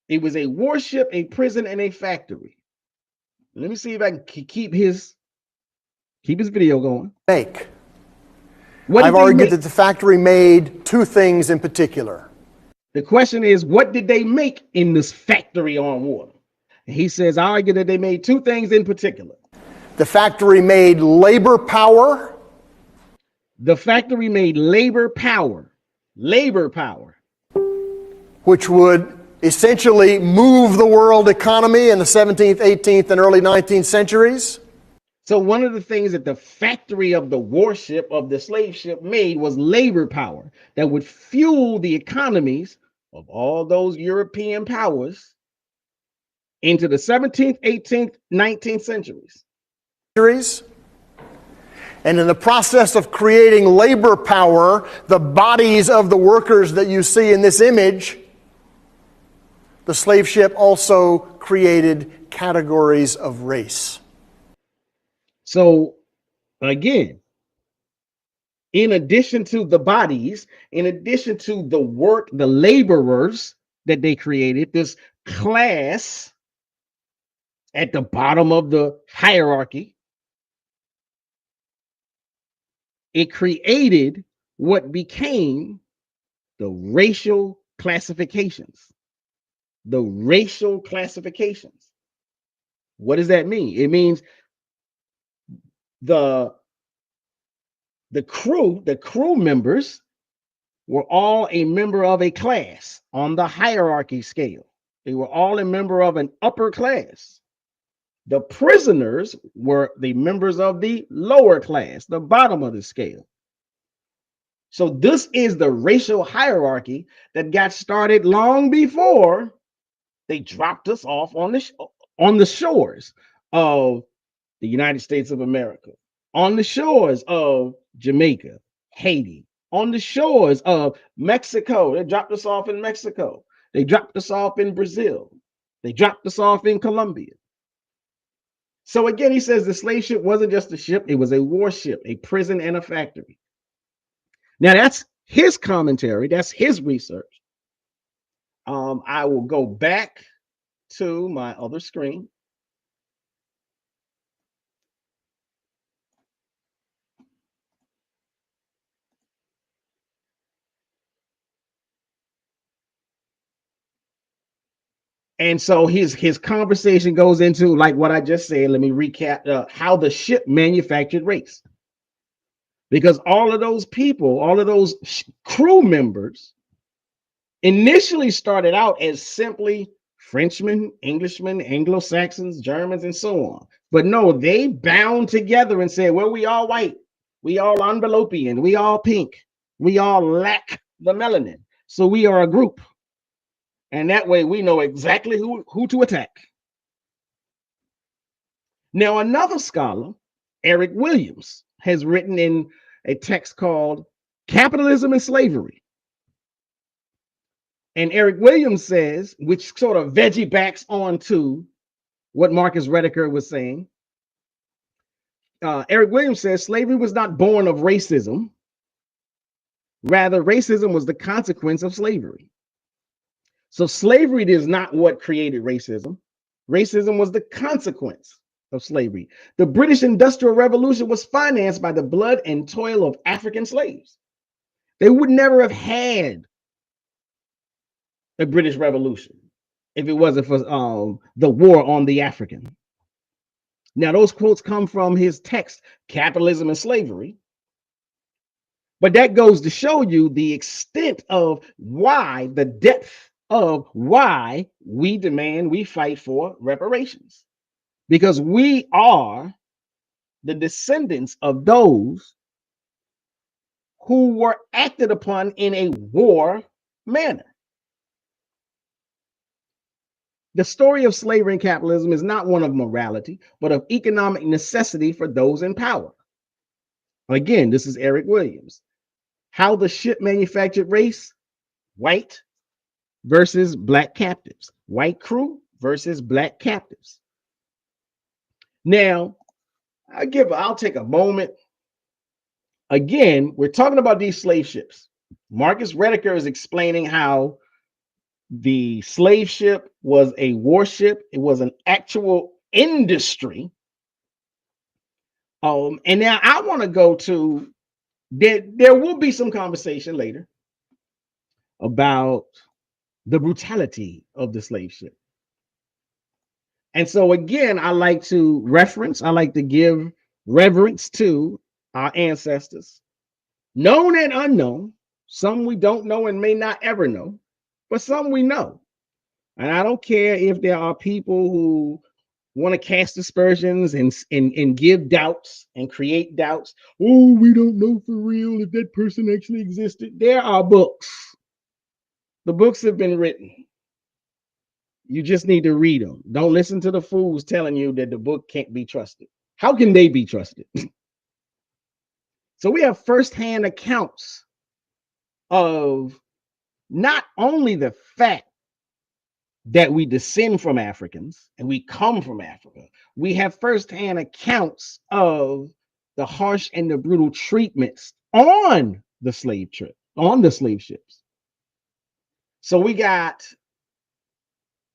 It was a warship, a prison, and a factory. Let me see if I can keep his video going. I've argued that the factory made two things in particular. The question is, what did they make in this factory on water? And he says, I argue that they made two things in particular. The factory made labor power. The factory made labor power. Labor power. Which would essentially move the world economy in the 17th, 18th, and early 19th centuries. So one of the things that the factory of the warship of the slave ship made was labor power that would fuel the economies of all those European powers into the 17th, 18th, 19th centuries. And in the process of creating labor power, the bodies of the workers that you see in this image, the slave ship also created categories of race. So again, in addition to the bodies, in addition to the work, the laborers that they created, this class at the bottom of the hierarchy, it created what became the racial classifications. The racial classifications. What does that mean? It means the crew members were all a member of a class on the hierarchy scale. They were all a member of an upper class. The prisoners were the members of the lower class, the bottom of the scale. So this is the racial hierarchy that got started long before they dropped us off on the shores of the United States of America, on the shores of Jamaica, Haiti, on the shores of Mexico. They dropped us off in Mexico. They dropped us off in Brazil. They dropped us off in Colombia. So again, he says the slave ship wasn't just a ship, it was a warship, a prison, and a factory. Now that's his commentary, that's his research. I will go back to my other screen. And so his conversation goes into, like what I just said. Let me recap how the ship manufactured race. Because all of those people, all of those crew members initially started out as simply Frenchmen, Englishmen, Anglo-Saxons, Germans, and so on. But no, they bound together and said, well, we all white, we all envelopian, we all pink, we all lack the melanin. So we are a group. And that way we know exactly who to attack. Now, another scholar, Eric Williams, has written in a text called Capitalism and Slavery. And Eric Williams says, which sort of veggie backs onto what Marcus Rediker was saying. Eric Williams says slavery was not born of racism. Rather, racism was the consequence of slavery. So slavery is not what created racism. Racism was the consequence of slavery. The British Industrial Revolution was financed by the blood and toil of African slaves. They would never have had a British Revolution if it wasn't for the war on the African. Now, those quotes come from his text, Capitalism and Slavery. But that goes to show you the extent of why, the depth of why we demand, we fight for reparations. Because we are the descendants of those who were acted upon in a war manner. The story of slavery and capitalism is not one of morality, but of economic necessity for those in power. Again, this is Eric Williams. How the ship manufactured race, white versus black captives, white crew versus black captives. Now, I'll take a moment. Again, we're talking about these slave ships. Marcus Rediker is explaining how the slave ship was a warship. It was an actual industry. And now I want to go to, there will be some conversation later about the brutality of the slave ship. And so again, I like to give reverence to our ancestors, known and unknown. Some we don't know and may not ever know, but some we know. And I don't care if there are people who want to cast aspersions and give doubts and create doubts. Oh, we don't know for real if that person actually existed. There are books. The books have been written. You just need to read them. Don't listen to the fools telling you that the book can't be trusted. How can they be trusted? So we have firsthand accounts of not only the fact that we descend from Africans and we come from Africa, we have firsthand accounts of the harsh and the brutal treatments on the slave ships. So we got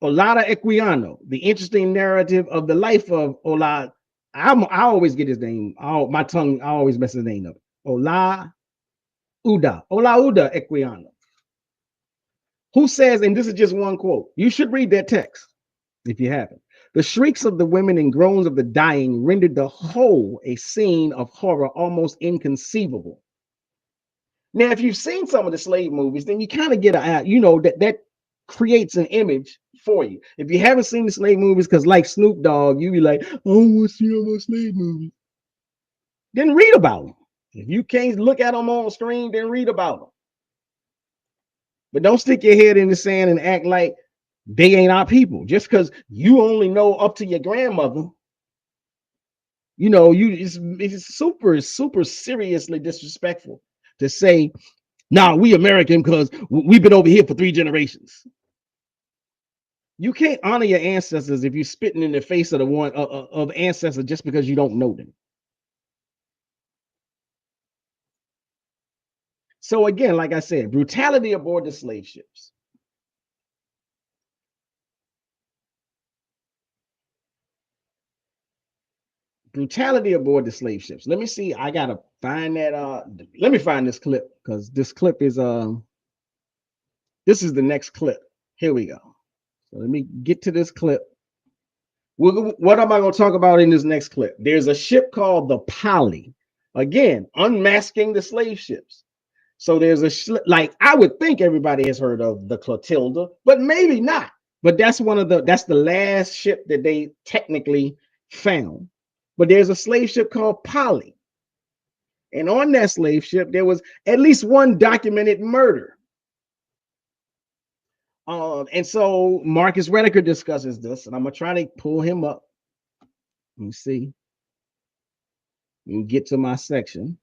Olaudah Equiano, the interesting narrative of the life of Olaudah. I always get his name. I always mess his name up. Olaudah Equiano, who says, and this is just one quote, you should read that text if you haven't. The shrieks of the women and groans of the dying rendered the whole a scene of horror almost inconceivable. Now, if you've seen some of the slave movies, then you kind of get that creates an image for you. If you haven't seen the slave movies, because like Snoop Dogg, you be like, oh, I want to see all my slave movies. Then read about them. If you can't look at them on screen, then read about them. But don't stick your head in the sand and act like they ain't our people. Just because you only know up to your grandmother, it's super seriously disrespectful to say, nah, we American because we've been over here for 3 generations. You can't honor your ancestors if you're spitting in the face of of ancestors just because you don't know them. So again, like I said, brutality aboard the slave ships. Brutality aboard the slave ships. Let me see. I gotta find that. Let me find this clip, because this clip is this is the next clip. Here we go. So let me get to this clip. What am I going to talk about in this next clip? There's a ship called the Polly. Again, unmasking the slave ships. So there's like, I would think everybody has heard of the Clotilda, but maybe not. But that's that's the last ship that they technically found. But there's a slave ship called Polly. And on that slave ship, there was at least one documented murder. And so Marcus Rediker discusses this, and I'm gonna try to pull him up. Let me see. Let me get to my section.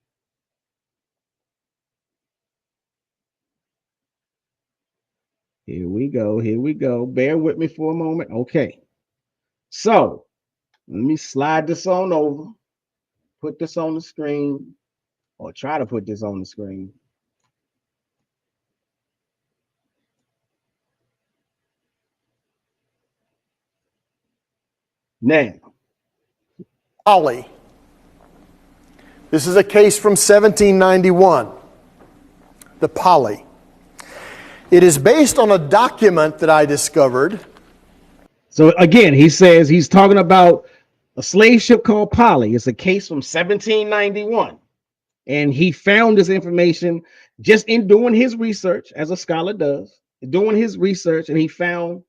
Here we go. Here we go. Bear with me for a moment. Okay. So let me slide this on over. Put this on the screen, or try to put this on the screen. Now, Polly. This is a case from 1791. The Polly. It is based on a document that I discovered. So again, he says he's talking about a slave ship called Polly. It's a case from 1791. And he found this information just in doing his research, as a scholar does, doing his research, and he found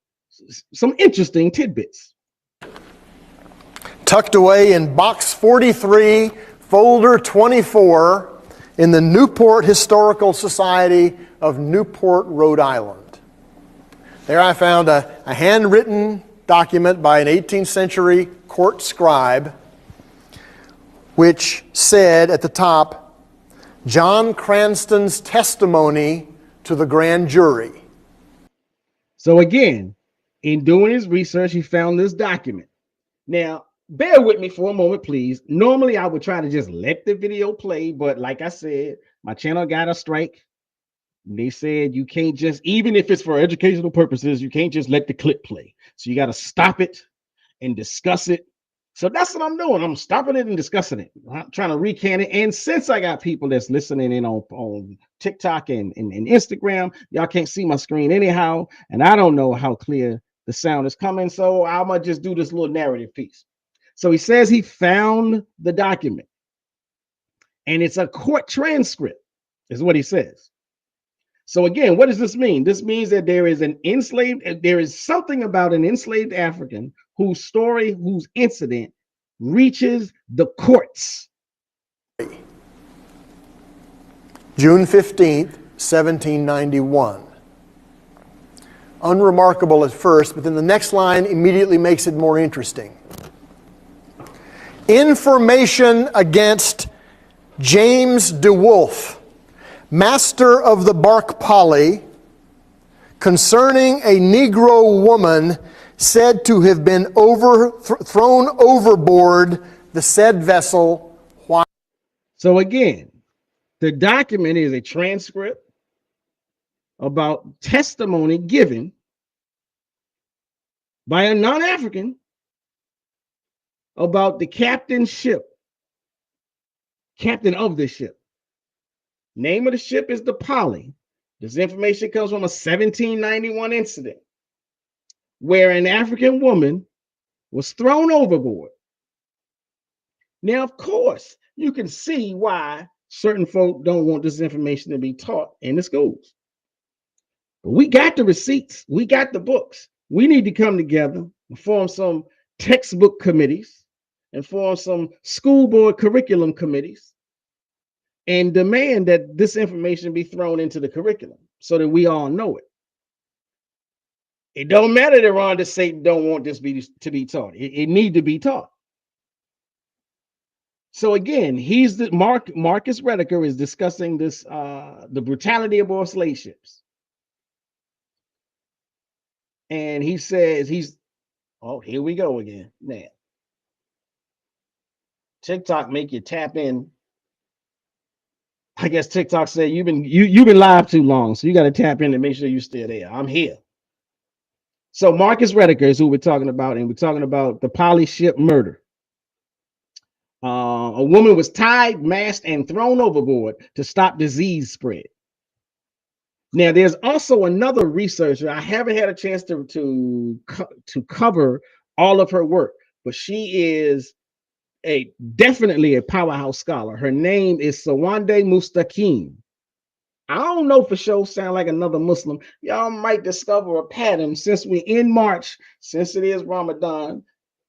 some interesting tidbits. Tucked away in box 43, folder 24, in the Newport Historical Society of Newport, Rhode Island. There I found a handwritten document by an 18th century court scribe, which said at the top, John Cranston's testimony to the grand jury. So again, in doing his research, he found this document. Now, bear with me for a moment, please. Normally, I would try to just let the video play, but like I said, my channel got a strike. They said you can't just, even if it's for educational purposes, you can't just let the clip play. So you got to stop it and discuss it. So that's what I'm doing. I'm stopping it and discussing it. I'm trying to recant it. And since I got people that's listening in on TikTok and Instagram, y'all can't see my screen anyhow. And I don't know how clear the sound is coming. So I'm going to just do this little narrative piece. So he says he found the document. And it's a court transcript, is what he says. So again, what does this mean? This means that there is something about an enslaved African whose story, whose incident reaches the courts. June 15th, 1791. Unremarkable at first, but then the next line immediately makes it more interesting. Information against James DeWolf, master of the bark Polly, concerning a Negro woman said to have been thrown overboard the said vessel. So again, the document is a transcript about testimony given by a non-African about the captain of the ship. Name of the ship is the Polly. This information comes from a 1791 incident where an African woman was thrown overboard. Now, of course, you can see why certain folk don't want this information to be taught in the schools. But we got the receipts. We got the books. We need to come together and form some textbook committees and form some school board curriculum committees and demand that this information be thrown into the curriculum so that we all know it. It don't matter that Ron DeSantis don't want this to be taught. It need to be taught. So again, Marcus Rediker is discussing this, the brutality aboard slave ships. And he says oh, here we go again. Now, TikTok make you tap in. I guess TikTok said you've been live too long, so you got to tap in and make sure you're still there. I'm here. So Marcus Rediker is who we're talking about, and we're talking about the Polly ship murder. A woman was tied, masked, and thrown overboard to stop disease spread. Now, there's also another researcher. I haven't had a chance to cover all of her work, but she is definitely a powerhouse scholar. Her name is Sawande Mustaqim. I don't know for sure, sound like another Muslim. Y'all might discover a pattern since we're in March, since it is Ramadan.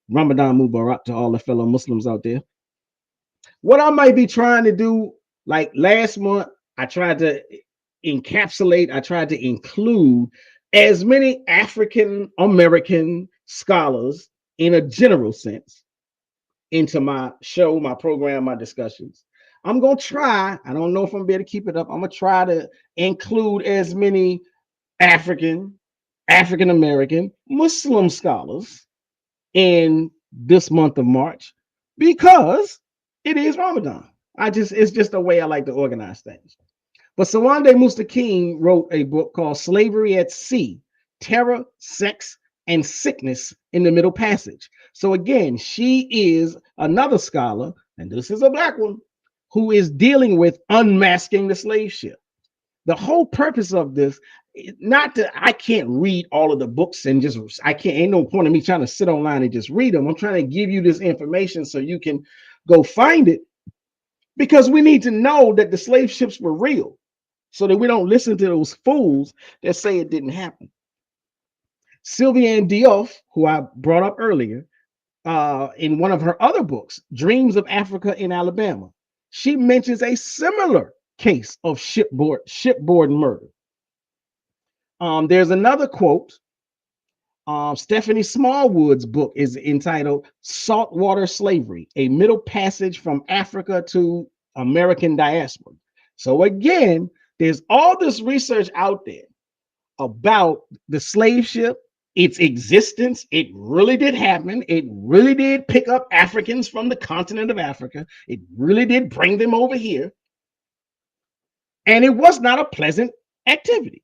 Ramadan Mubarak to all the fellow Muslims out there. What I might be trying to do, like last month, I tried to encapsulate, I tried to include as many African American scholars in a general sense into my show, my program, my discussions. I'm going to try, I don't know if I'm going to be able to keep it up. I'm going to try to include as many African American Muslim scholars in this month of March because it is Ramadan. It's just a way I like to organize things. But Sawande Mustakim wrote a book called Slavery at Sea, Terror, Sex, and Sickness in the Middle Passage. So again, she is another scholar, and this is a black one, who is dealing with unmasking the slave ship. The whole purpose of this, not that I can't read all of the books and just, ain't no point in me trying to sit online and just read them. I'm trying to give you this information so you can go find it, because we need to know that the slave ships were real so that we don't listen to those fools that say it didn't happen. Sylviane Diouf, who I brought up earlier, in one of her other books, Dreams of Africa in Alabama, she mentions a similar case of shipboard murder. There's another quote. Stephanie Smallwood's book is entitled Saltwater Slavery, A Middle Passage from Africa to American Diaspora. So again, there's all this research out there about the slave ship, its existence. It really did happen. It really did pick up Africans from the continent of Africa. It really did bring them over here. And it was not a pleasant activity.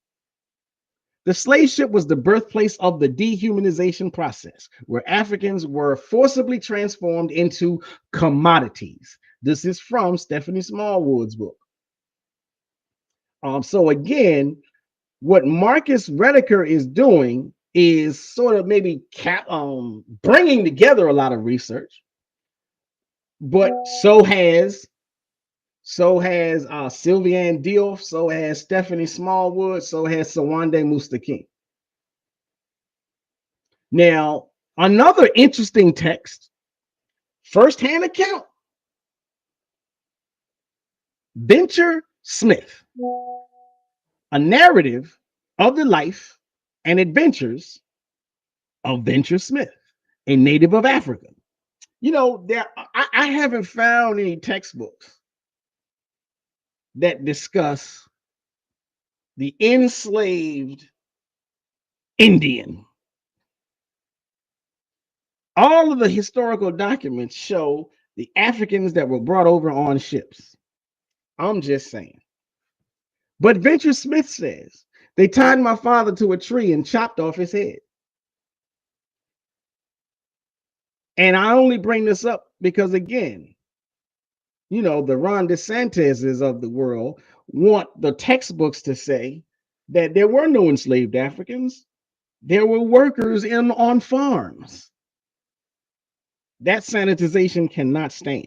The slave ship was the birthplace of the dehumanization process, where Africans were forcibly transformed into commodities. This is from Stephanie Smallwood's book. So again, what Marcus Rediker is doing is sort of maybe bringing together a lot of research, but so has Sylviane Diouf, so has Stephanie Smallwood, so has Sawande Mustakim. Now, another interesting text, firsthand account, Venture Smith, a narrative of the life and adventures of Venture Smith, a native of Africa. You know, I haven't found any textbooks that discuss the enslaved Indian. All of the historical documents show the Africans that were brought over on ships. I'm just saying. But Venture Smith says, they tied my father to a tree and chopped off his head. And I only bring this up because, again, you know, the Ron DeSantez's of the world want the textbooks to say that there were no enslaved Africans. There were workers on farms. That sanitization cannot stand.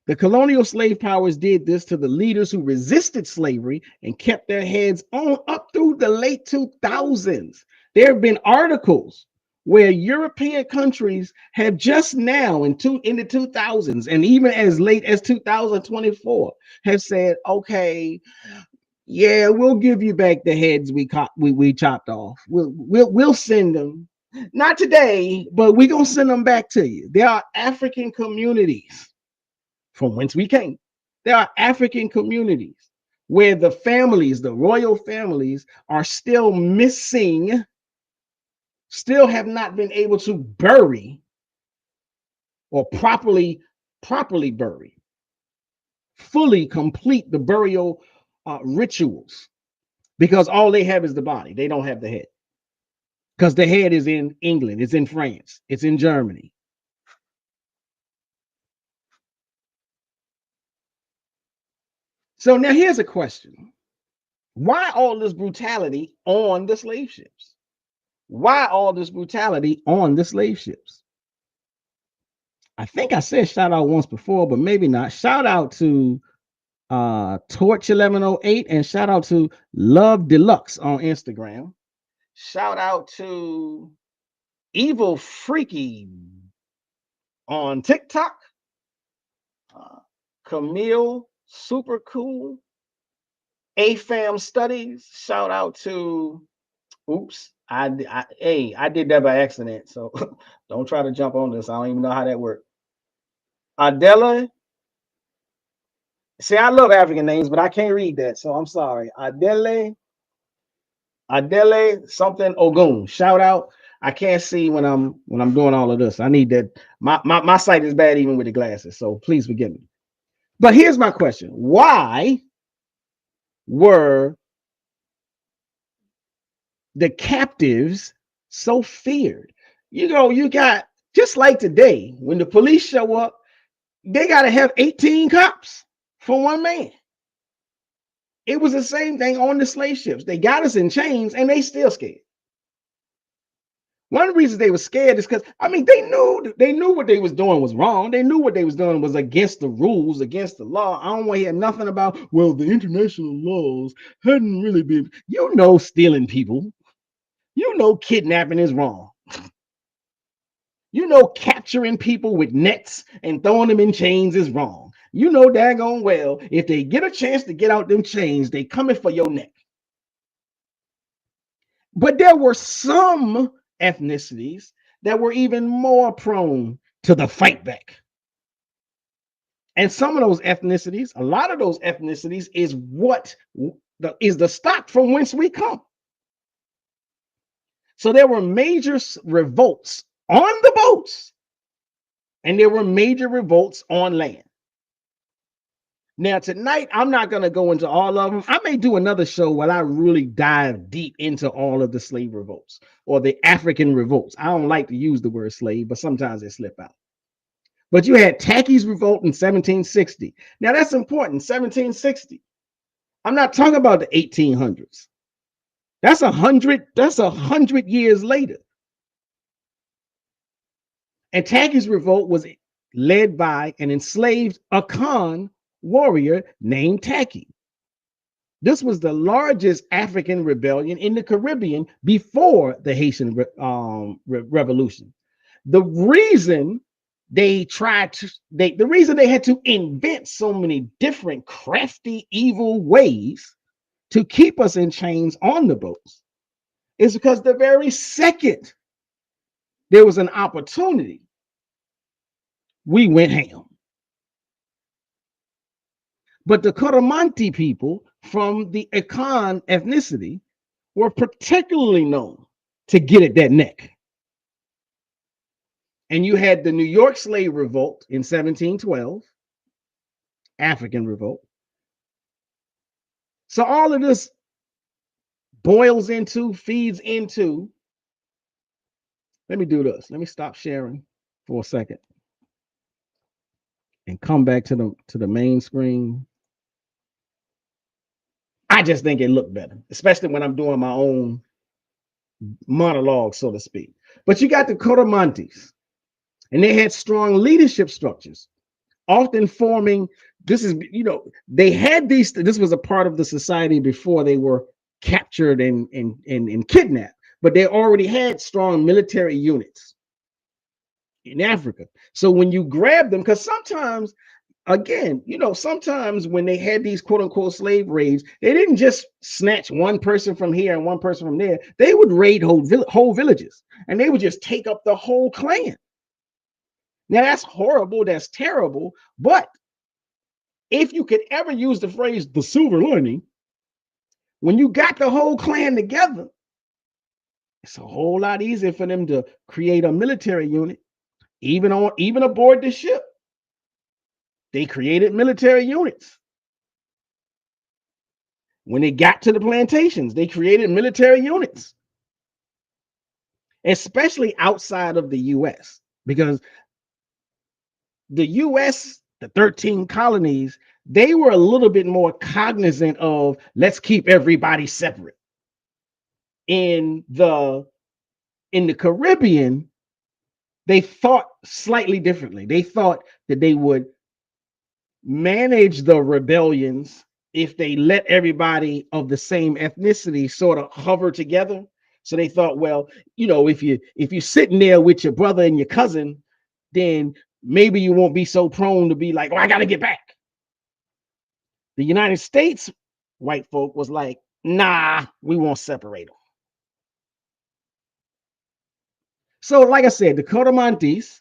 The colonial slave powers did this to the leaders who resisted slavery and kept their heads on up through the late 2000s. There have been articles where European countries have just now in the 2000s and even as late as 2024 have said, okay, yeah, we'll give you back the heads we chopped off. We'll send them. Not today, but we're going to send them back to you. There are African communities from whence we came. There are African communities where the families, the royal families, are still missing, still have not been able to bury or properly bury, fully complete the burial rituals, because all they have is the body. They don't have the head, because the head is in England, it's in France, it's in Germany. So now here's a question. Why all this brutality on the slave ships? Why all this brutality on the slave ships? I think I said shout out once before, but maybe not. Shout out to Torch 1108, and shout out to Love Deluxe on Instagram. Shout out to Evil Freaky on TikTok. Camille Super Cool. AFAM Studies. Shout out to oops. I did that by accident. So don't try to jump on this. I don't even know how that worked. Adela. See, I love African names, but I can't read that. So I'm sorry. Adele something Ogun. Shout out. I can't see when I'm doing all of this. I need that. My sight is bad even with the glasses. So please forgive me. But here's my question. Why were the captives so feared? You know, you got just like today, when the police show up, they got to have 18 cops for one man. It was the same thing on the slave ships. They got us in chains and they still scared. One of the reasons they were scared is because, I mean, they knew what they was doing was wrong. They knew what they was doing was against the rules, against the law. I don't want to hear nothing about, well, the international laws hadn't really been, you know, stealing people. You know, kidnapping is wrong. You know, capturing people with nets and throwing them in chains is wrong. You know daggone well, if they get a chance to get out them chains, they coming for your neck. But there were some ethnicities that were even more prone to the fight back. And some of those ethnicities, a lot of those ethnicities is what is the stock from whence we come. So there were major revolts on the boats, and there were major revolts on land. Now, tonight, I'm not going to go into all of them. I may do another show where I really dive deep into all of the slave revolts or the African revolts. I don't like to use the word slave, but sometimes they slip out. But you had Tacky's revolt in 1760. Now, that's important, 1760. I'm not talking about the 1800s. That's 100 years later. And Tacky's revolt was led by an enslaved Akan warrior named Tacky. This was the largest African rebellion in the Caribbean before the Haitian Revolution. The reason they had to invent so many different crafty, evil ways to keep us in chains on the boats is because the very second there was an opportunity, we went ham. But the Coromantee people from the Akan ethnicity were particularly known to get at that neck. And you had the New York Slave Revolt in 1712, African Revolt. So all of this feeds into, let me do this. Let me stop sharing for a second and come back to the main screen. I just think it looked better, especially when I'm doing my own monologue, so to speak. But you got the Coromantes, and they had strong leadership structures, often forming. This was a part of the society before they were captured and kidnapped, but they already had strong military units in Africa. So when you grab them, because sometimes, again, sometimes when they had these quote unquote slave raids, they didn't just snatch one person from here and one person from there. They would raid whole villages, and they would just take up the whole clan. Now that's horrible, that's terrible. But if you could ever use the phrase the silver lining, when you got the whole clan together, it's a whole lot easier for them to create a military unit, even aboard the ship. They created military units. When they got to the plantations, they created military units, especially outside of the U.S., because the U.S., the 13 colonies, they were a little bit more cognizant of let's keep everybody separate. In the Caribbean, they thought slightly differently. They thought that they would manage the rebellions if they let everybody of the same ethnicity sort of hover together. So they thought, well, if you're sitting there with your brother and your cousin, then maybe you won't be so prone to be like, oh, I got to get back. The United States white folk was like, nah, we won't separate them. So, like I said, the Coromantes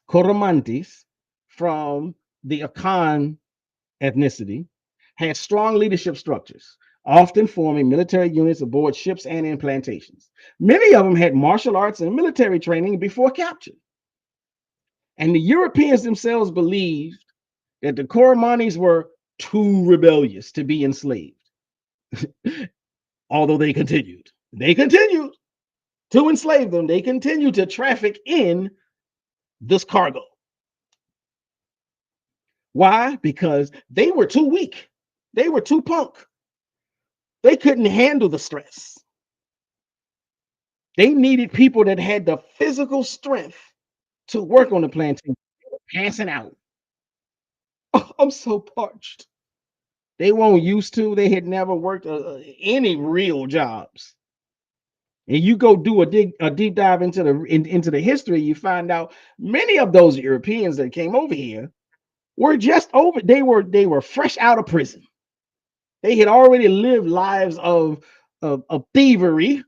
from the Akan ethnicity had strong leadership structures, often forming military units aboard ships and in plantations. Many of them had martial arts and military training before capture. And the Europeans themselves believed that the Coromantes were too rebellious to be enslaved. Although they continued to enslave them. They continued to traffic in this cargo. Why? Because they were too weak. They were too punk. They couldn't handle the stress. They needed people that had the physical strength to work on the plantation. They were passing out. Oh, I'm so parched. They weren't used to. They had never worked any real jobs. And you go do a deep dive into the history, you find out many of those Europeans that came over here were just over. They were fresh out of prison. They had already lived lives of thievery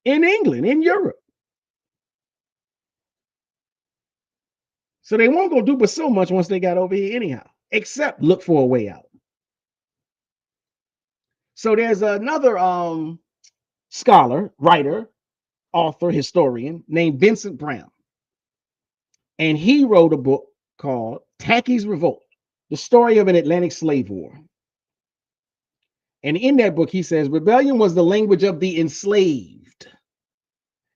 in England, in Europe. So they weren't going to do but so much once they got over here anyhow, except look for a way out. So there's another scholar, writer, author, historian named Vincent Brown. And he wrote a book called Tacky's Revolt, the story of an Atlantic slave war. And in that book, he says, rebellion was the language of the enslaved,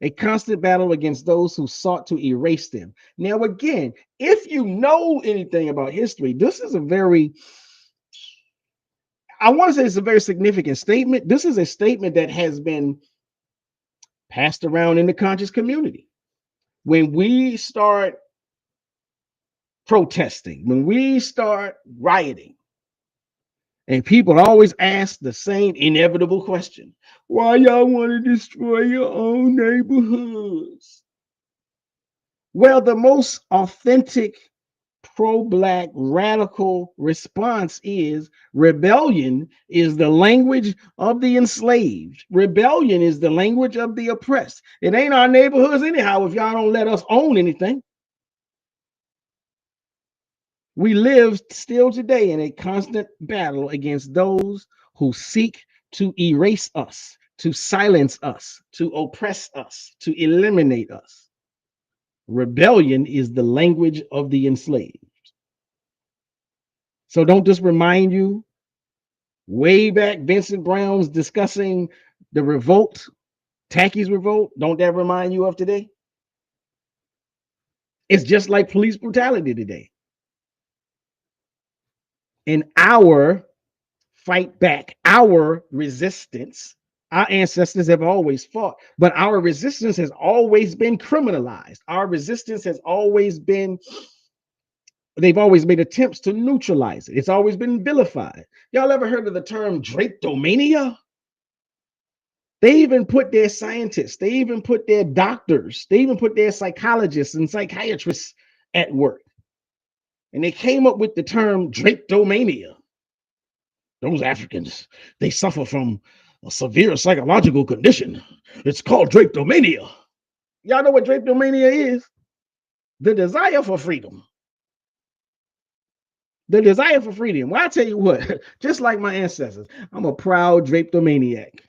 a constant battle against those who sought to erase them. Now, again, if you know anything about history, this is I want to say it's a very significant statement. This is a statement that has been passed around in the conscious community. When we start protesting, when we start rioting, and people always ask the same inevitable question: why y'all want to destroy your own neighborhoods? Well, the most authentic pro-Black radical response is rebellion is the language of the enslaved. Rebellion is the language of the oppressed. It ain't our neighborhoods anyhow if y'all don't let us own anything. We live still today in a constant battle against those who seek to erase us, to silence us, to oppress us, to eliminate us. Rebellion is the language of the enslaved. So don't just remind you, way back Vincent Brown's discussing the revolt, Tacky's revolt, don't that remind you of today? It's just like police brutality today. In our fight back, our resistance, our ancestors have always fought, but our resistance has always been criminalized. Our resistance has always been, they've always made attempts to neutralize it. It's always been vilified. Y'all ever heard of the term drapetomania? They even put their scientists, they even put their doctors, they even put their psychologists and psychiatrists at work. And they came up with the term drapetomania. Those Africans, they suffer from a severe psychological condition. It's called drapetomania. Y'all know what drapetomania is? The desire for freedom. The desire for freedom. Well, I tell you what, just like my ancestors, I'm a proud drapetomaniac.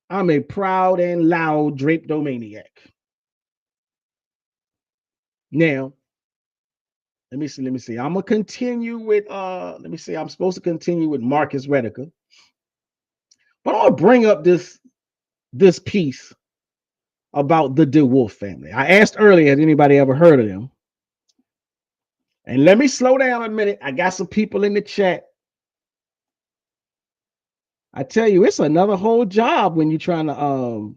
I'm a proud and loud drapetomaniac. Now, let me see. I'm gonna continue with I'm supposed to continue with Marcus Rediker. But I want to bring up this piece about the DeWolf family. I asked earlier, has anybody ever heard of them? And let me slow down a minute. I got some people in the chat. I tell you, it's another whole job when you're trying to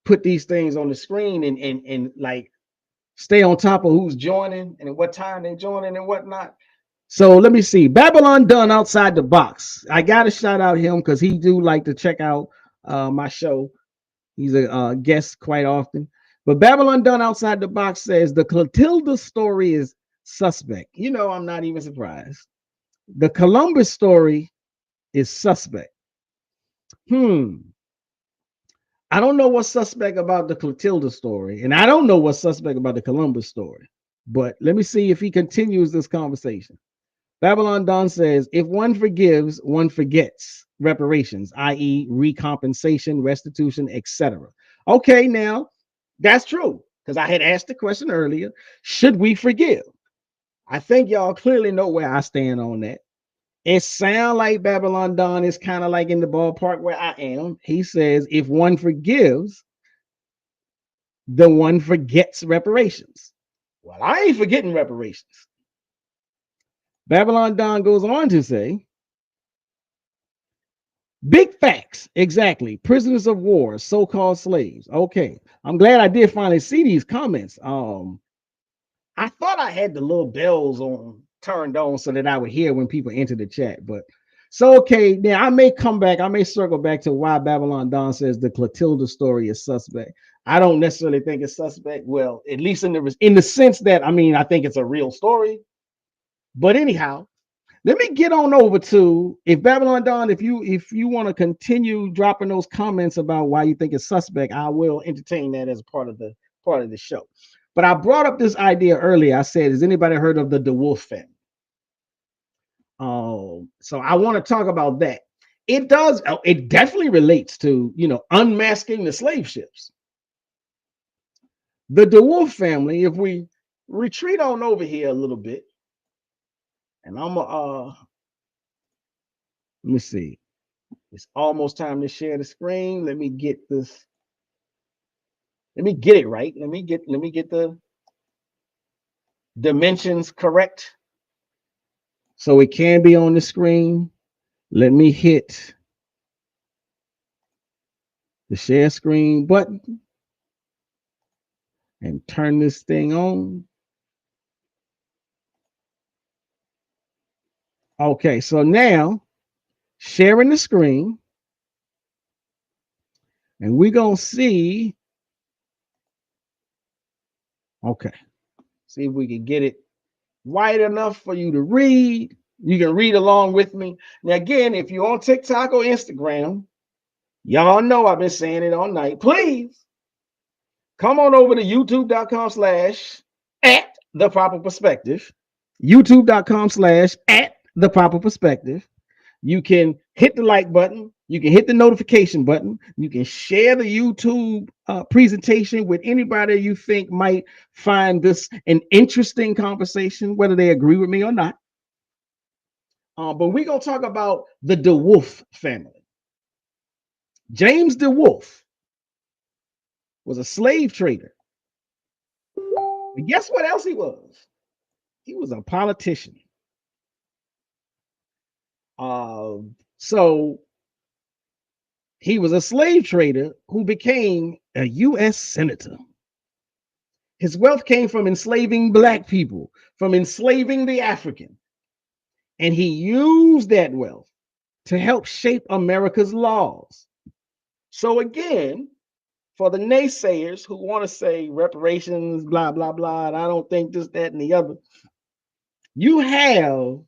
put these things on the screen and like stay on top of who's joining and at what time they're joining and whatnot. So let me see. Babylon Done Outside the Box. I got to shout out him because he do like to check out my show. He's a guest quite often. But Babylon Done Outside the Box says the Clotilda story is suspect. You know, I'm not even surprised. The Columbus story is suspect. I don't know what's suspect about the Clotilda story, and I don't know what's suspect about the Columbus story. But let me see if he continues this conversation. Babylon Don says, if one forgives, one forgets reparations, i.e., recompensation, restitution, etc. Okay, now that's true because I had asked the question earlier: should we forgive? I think y'all clearly know where I stand on that. It sounds like Babylon Don is kind of like in the ballpark where I am. He says, if one forgives, the one forgets reparations. Well, I ain't forgetting reparations. Babylon Don goes on to say, big facts, exactly. Prisoners of war, so-called slaves. Okay, I'm glad I did finally see these comments. I thought I had the little bells on turned on so that I would hear when people enter the chat, but so okay. Now I may come back. I may circle back to why Babylon Don says the Clotilda story is suspect. I don't necessarily think it's suspect. Well, at least in the sense that I think it's a real story. But anyhow, let me get on over to if Babylon Don, if you want to continue dropping those comments about why you think it's suspect, I will entertain that as a part of the show. But I brought up this idea earlier. I said, has anybody heard of the DeWolf family? So I want to talk about that. It definitely relates to, unmasking the slave ships. The DeWolf family, if we retreat on over here a little bit, and I'm let me see. It's almost time to share the screen. Let me get this. Let me get it right. Let me get the dimensions correct so it can be on the screen. Let me hit the share screen button and turn this thing on. Okay, so now sharing the screen, and we're gonna see. Okay, see if we can get it wide enough for you to read. You can read along with me. Now, again, if you're on TikTok or Instagram, y'all know I've been saying it all night. Please come on over to youtube.com/@theproperperspective. youtube.com/@theproperperspective. You can hit the like button. You can hit the notification button. You can share the YouTube presentation with anybody you think might find this an interesting conversation, whether they agree with me or not. But we're going to talk about the DeWolf family. James DeWolf was a slave trader. And guess what else he was? He was a politician. So he was a slave trader who became a U.S. senator. His wealth came from enslaving Black people, from enslaving the African. And he used that wealth to help shape America's laws. So again, for the naysayers who want to say reparations, blah, blah, blah, and I don't think this, that, and the other, you have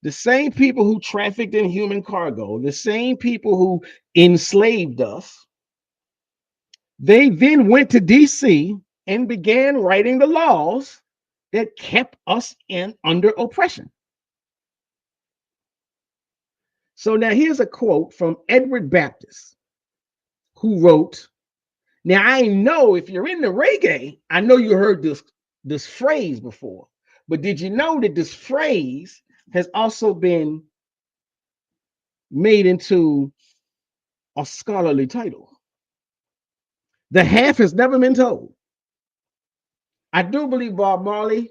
the same people who trafficked in human cargo, the same people who enslaved us. They then went to DC and began writing the laws that kept us under oppression. So now here's a quote from Edward Baptist, who wrote, now I know if you're into reggae, I know you heard this phrase before, but did you know that this phrase has also been made into a scholarly title? The half has never been told. I do believe Bob Marley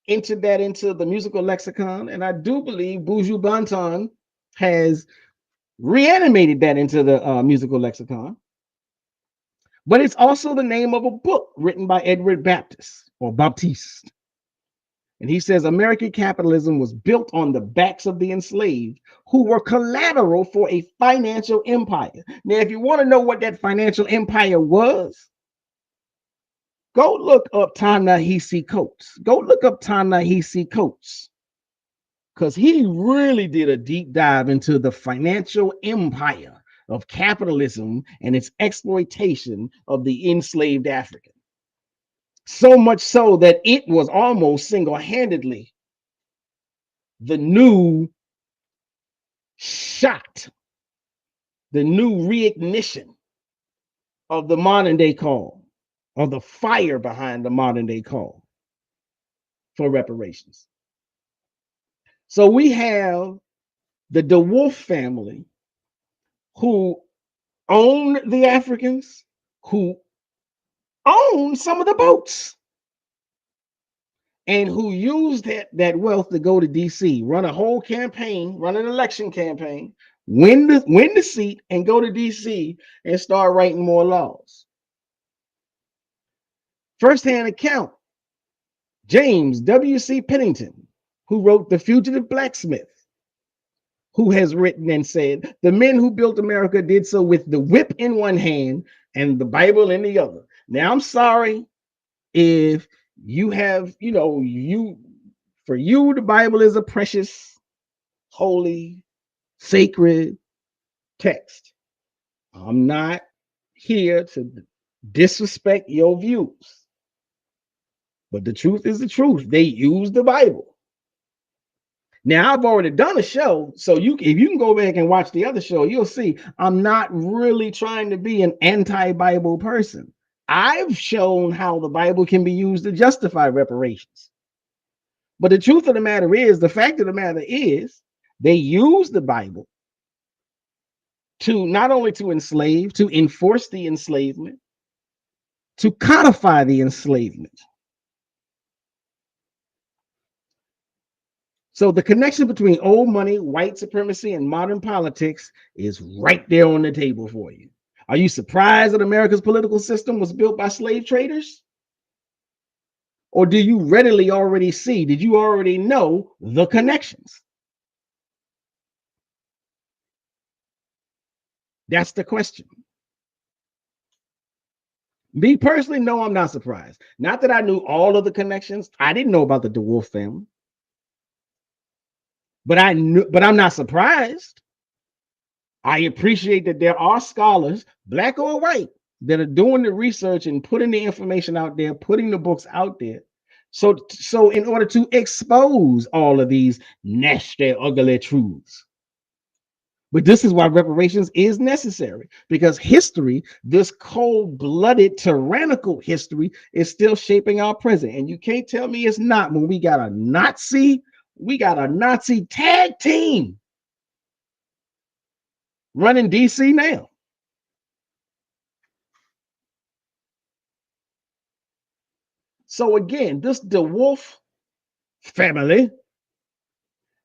entered that into the musical lexicon, and I do believe Buju Banton has reanimated that into the musical lexicon. But it's also the name of a book written by Edward Baptist or Baptiste. And he says American capitalism was built on the backs of the enslaved who were collateral for a financial empire. Now, if you want to know what that financial empire was, go look up Ta-Nehisi Coates. Go look up Ta-Nehisi Coates, because he really did a deep dive into the financial empire of capitalism and its exploitation of the enslaved African. So much so that it was almost single-handedly the new shot, the new reignition of the modern day call, or the fire behind the modern day call for reparations. So we have the DeWolf family who own the Africans, who own some of the boats, and who used that wealth to go to DC, run a whole campaign, run an election campaign, win the seat, and go to DC and start writing more laws. First-hand account, James W.C. Pennington, who wrote The Fugitive Blacksmith, who has written and said, the men who built America did so with the whip in one hand and the Bible in the other. Now, I'm sorry if you have, for you, the Bible is a precious, holy, sacred text. I'm not here to disrespect your views, but the truth is the truth. They use the Bible. Now, I've already done a show, so if you can go back and watch the other show, you'll see I'm not really trying to be an anti-Bible person. I've shown how the Bible can be used to justify reparations. But the truth of the matter is, the fact of the matter is, they use the Bible to not only to enslave, to enforce the enslavement, to codify the enslavement. So the connection between old money, white supremacy, and modern politics is right there on the table for you. Are you surprised that America's political system was built by slave traders? Or do you readily already see, did you already know the connections? That's the question. Me personally, no, I'm not surprised. Not that I knew all of the connections. I didn't know about the DeWolf family. But I'm not surprised. I appreciate that there are scholars, black or white, that are doing the research and putting the information out there, putting the books out there. So in order to expose all of these nasty, ugly truths. But this is why reparations is necessary, because history, this cold-blooded, tyrannical history, is still shaping our present. And you can't tell me it's not when we got a Nazi tag team running DC now. So again, this DeWolf family,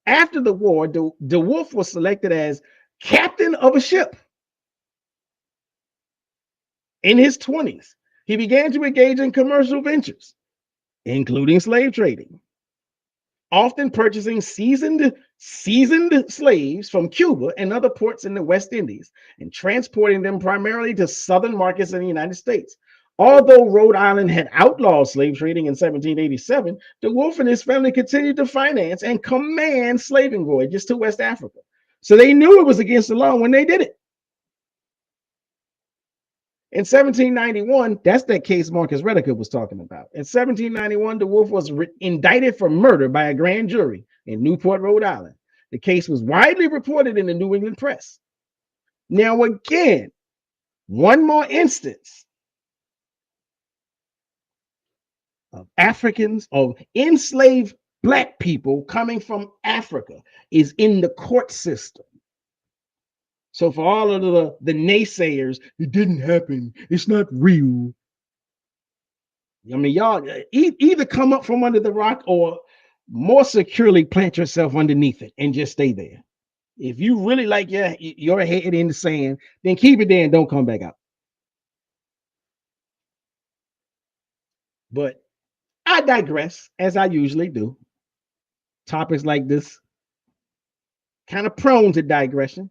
after the war, DeWolf was selected as captain of a ship. In his 20s, he began to engage in commercial ventures, including slave trading, often purchasing seasoned slaves from Cuba and other ports in the West Indies and transporting them primarily to southern markets in the United States. Although Rhode Island had outlawed slave trading in 1787, DeWolf and his family continued to finance and command slaving voyages to West Africa. So they knew it was against the law when they did it. In 1791, that's that case Marcus Rediker was talking about. In 1791, DeWolf was indicted for murder by a grand jury in Newport, Rhode Island. The case was widely reported in the New England press. Now, again, one more instance of Africans, of enslaved Black people coming from Africa, is in the court system. So for all of the naysayers, it didn't happen, it's not real. I mean, y'all either come up from under the rock or more securely plant yourself underneath it and just stay there. If you really like your head in the sand, then keep it there and don't come back out. But I digress, as I usually do. Topics like this, kind of prone to digression.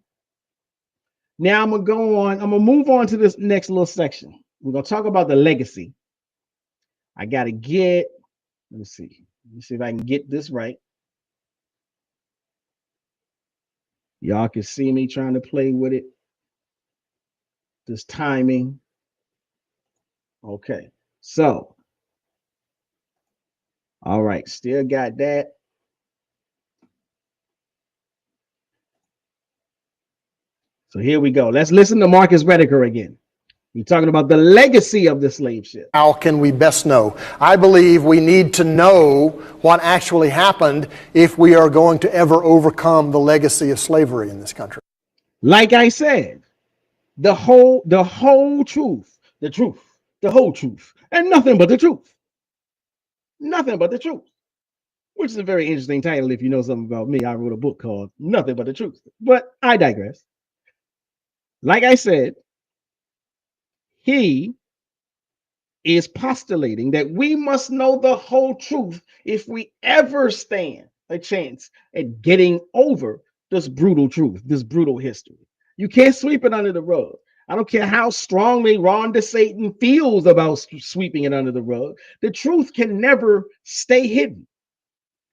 Now I'm gonna move on to this next little section. We're gonna talk about the legacy. I gotta get, let me see if I can get this right. Y'all can see me trying to play with it. This timing. Okay, so, all right, still got that. So here we go. Let's listen to Marcus Rediker again. He's talking about the legacy of the slave ship. How can we best know? I believe we need to know what actually happened if we are going to ever overcome the legacy of slavery in this country. Like I said, the whole truth, the whole truth, and nothing but the truth. Nothing but the truth. Which is a very interesting title if you know something about me. I wrote a book called Nothing But the Truth. But I digress. Like I said, he is postulating that we must know the whole truth if we ever stand a chance at getting over this brutal truth, this brutal history. You can't sweep it under the rug. I don't care how strongly Ron DeSatan feels about sweeping it under the rug. The truth can never stay hidden.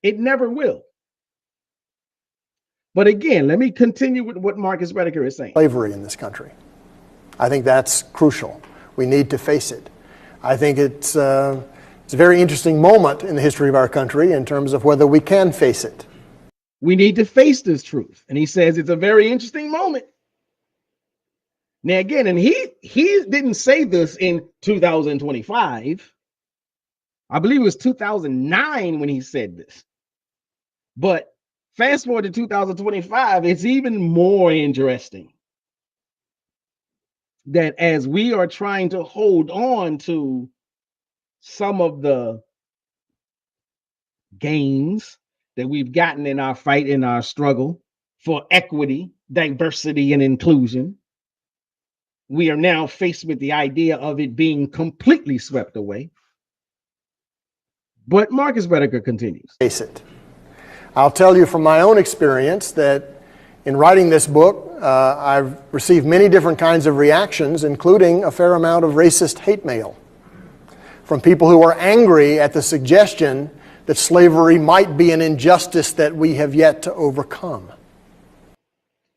It never will. But again, let me continue with what Marcus Rediker is saying. Slavery in this country. I think that's crucial. We need to face it. I think it's a very interesting moment in the history of our country in terms of whether we can face it. We need to face this truth. And he says it's a very interesting moment. Now, again, and he didn't say this in 2025. I believe it was 2009 when he said this. But fast forward to 2025, it's even more interesting that as we are trying to hold on to some of the gains that we've gotten in our fight, in our struggle for equity, diversity, and inclusion, we are now faced with the idea of it being completely swept away. But Marcus Rediker continues. Face it. I'll tell you from my own experience that in writing this book, I've received many different kinds of reactions, including a fair amount of racist hate mail from people who are angry at the suggestion that slavery might be an injustice that we have yet to overcome.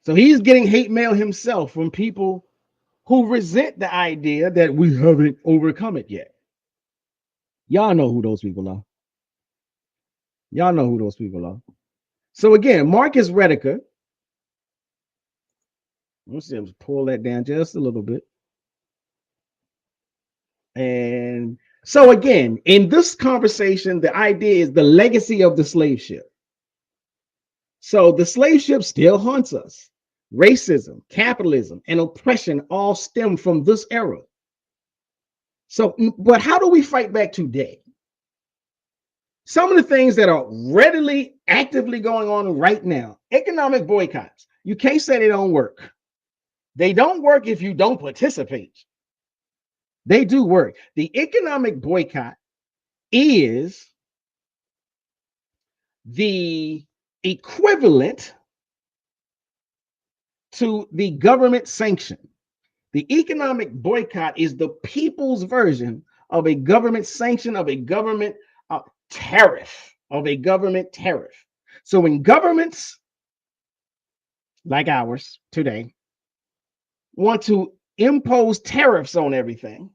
So he's getting hate mail himself from people who resent the idea that we haven't overcome it yet. Y'all know who those people are. Y'all know who those people are. So again, Marcus Rediker, let's see, let's pull that down just a little bit. And so again, in this conversation, the idea is the legacy of the slave ship. So the slave ship still haunts us. Racism, capitalism, and oppression all stem from this era. So, but how do we fight back today? Some of the things that are readily, actively going on right now, economic boycotts. You can't say they don't work. They don't work if you don't participate. They do work. The economic boycott is the equivalent to the government sanction. The economic boycott is the people's version of a government sanction, of a government tariff, So when governments like ours today want to impose tariffs on everything,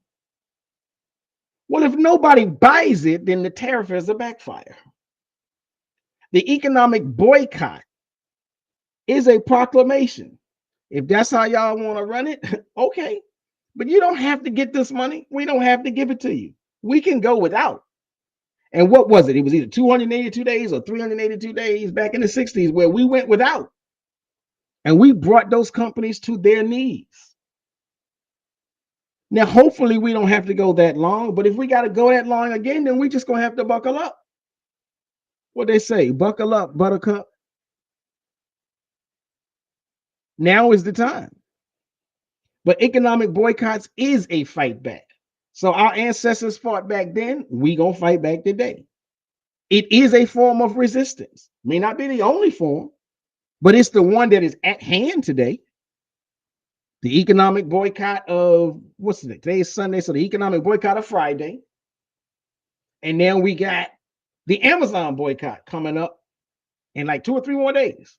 well, if nobody buys it, then the tariff is a backfire. The economic boycott is a proclamation. If that's how y'all want to run it, okay. But you don't have to get this money. We don't have to give it to you. We can go without. And what was it? It was either 282 days or 382 days back in the 60s where we went without. And we brought those companies to their knees. Now, hopefully we don't have to go that long, but if we got to go that long again, then we just going to have to buckle up. What they say, buckle up, buttercup. Now is the time. But economic boycotts is a fight back. So our ancestors fought back then. We gonna fight back today. It is a form of resistance. May not be the only form, but it's the one that is at hand today. The economic boycott of what's it? Today is Sunday, so the economic boycott of Friday. And now we got the Amazon boycott coming up in like 2 or 3 more days.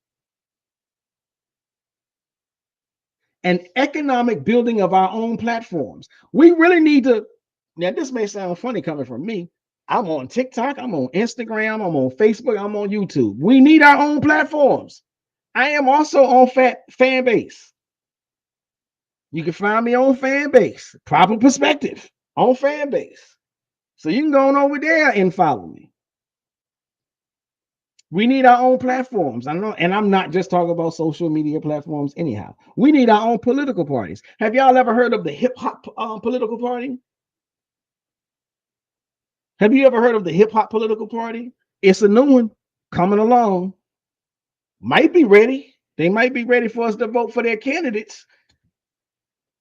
An economic building of our own platforms. We really need to. Now, this may sound funny coming from me. I'm on TikTok, I'm on Instagram, I'm on Facebook, I'm on YouTube. We need our own platforms. I am also on fan base. You can find me on fan base, proper perspective on fan base. So you can go on over there and follow me. We need our own platforms. I know, and I'm not just talking about social media platforms anyhow. We need our own political parties. Have y'all ever heard of the hip hop political party? Have you ever heard of the hip hop political party? It's a new one coming along. Might be ready. They might be ready for us to vote for their candidates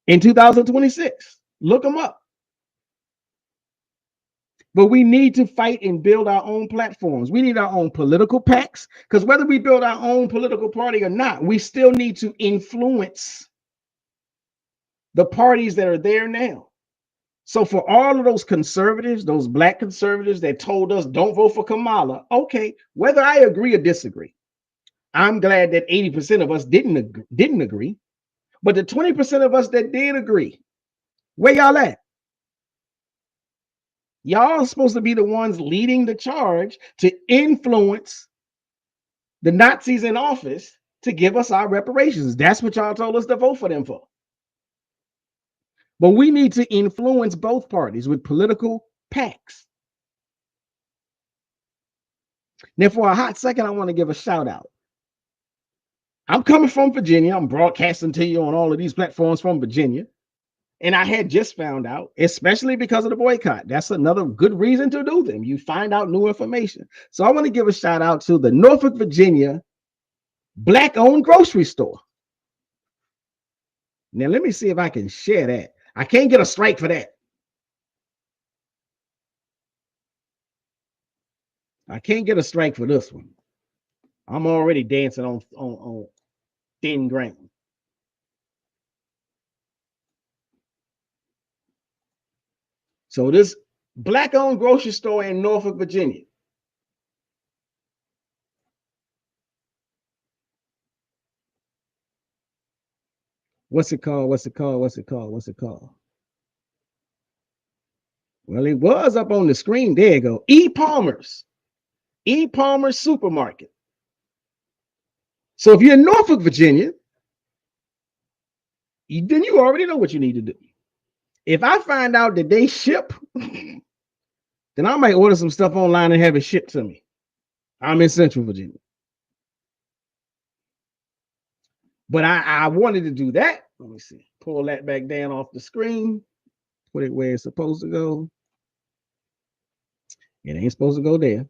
in 2026. Look them up. But we need to fight and build our own platforms. We need our own political PACs, because whether we build our own political party or not, we still need to influence the parties that are there now. So for all of those conservatives, those black conservatives that told us don't vote for Kamala, okay, whether I agree or disagree, I'm glad that 80% of us didn't agree. But the 20% of us that did agree, where y'all at? Y'all are supposed to be the ones leading the charge to influence the Nazis in office to give us our reparations. That's what y'all told us to vote for them for. But we need to influence both parties with political PACs. Now, for a hot second, I want to give a shout out. I'm coming from Virginia. I'm broadcasting to you on all of these platforms from Virginia. And I had just found out, especially because of the boycott. That's another good reason to do them. You find out new information. So I want to give a shout out to the Norfolk, Virginia Black-owned grocery store. Now, let me see if I can share that. I can't get a strike for that. I can't get a strike for this one. I'm already dancing on thin ground. So this Black-owned grocery store in Norfolk, Virginia. What's it called? What's it called? What's it called? What's it called? Well, it was up on the screen. There you go. E. Palmer's Supermarket. So if you're in Norfolk, Virginia, then you already know what you need to do. If I find out that they ship, then I might order some stuff online and have it shipped to me. I'm in Central Virginia. But I wanted to do that. Let me see. Pull that back down off the screen. Put it where it's supposed to go. It ain't supposed to go there.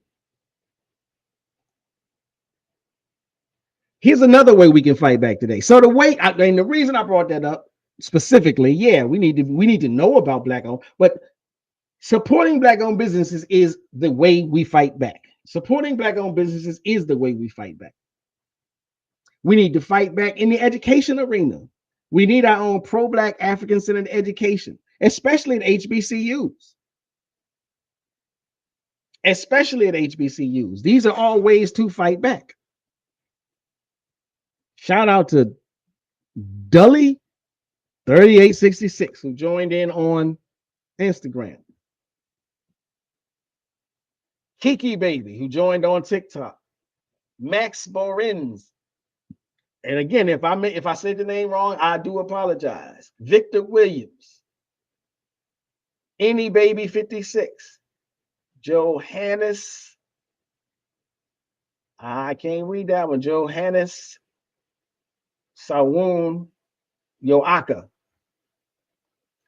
Here's another way we can fight back today. So the way, and the reason I brought that up specifically, yeah, we need to know about Black-owned, but supporting Black-owned businesses is the way we fight back. Supporting Black-owned businesses is the way we fight back. We need to fight back in the education arena. We need our own pro-Black, African-centered education, especially at HBCUs. Especially at HBCUs. These are all ways to fight back. Shout out to Dully 3866 who joined in on Instagram. Kiki Baby who joined on TikTok. Max Borins. And again, if I said the name wrong, I do apologize. Victor Williams. Any Baby 56. Johannes. I can't read that one. Johannes Sawun Yoaka.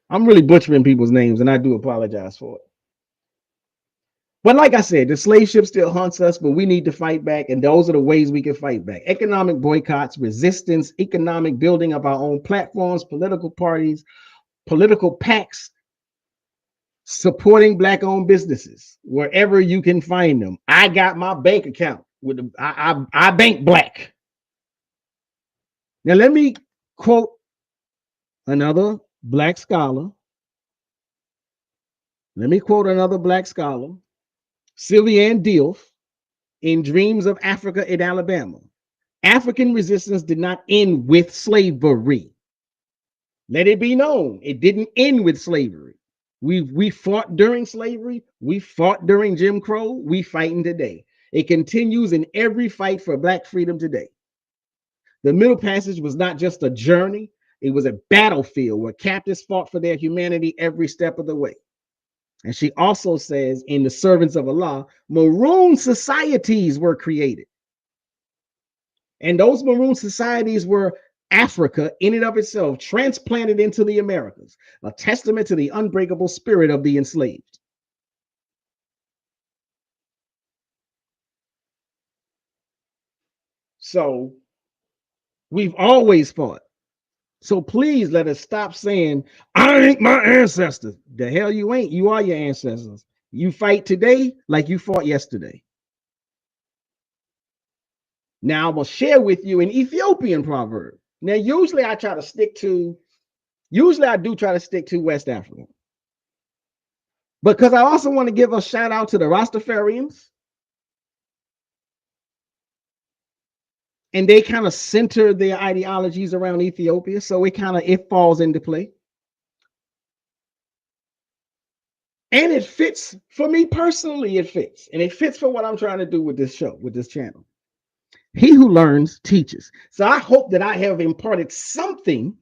I'm really butchering people's names, and I do apologize for it. But like I said, the slave ship still hunts us, but we need to fight back, and those are the ways we can fight back. Economic boycotts, resistance, economic building of our own platforms, political parties, political PACs, supporting Black-owned businesses wherever you can find them. I got my bank account with I bank Black. Now let me quote another Black scholar. Sylviane Diouf, in Dreams of Africa in Alabama. African resistance did not end with slavery. Let it be known, it didn't end with slavery. We fought during slavery, we fought during Jim Crow, we fighting today. It continues in every fight for Black freedom today. The Middle Passage was not just a journey, it was a battlefield where captives fought for their humanity every step of the way. And she also says in The Servants of Allah, maroon societies were created. And those maroon societies were Africa in and of itself, transplanted into the Americas, a testament to the unbreakable spirit of the enslaved. So we've always fought. So please let us stop saying, I ain't my ancestors. The hell you ain't. You are your ancestors. You fight today like you fought yesterday. Now I will share with you an Ethiopian proverb. Now, usually I do try to stick to West Africa. Because I also want to give a shout out to the Rastafarians. And they kind of center their ideologies around Ethiopia. So it falls into play. And it fits for me personally, it fits. And it fits for what I'm trying to do with this show, with this channel. He who learns teaches. So I hope that I have imparted something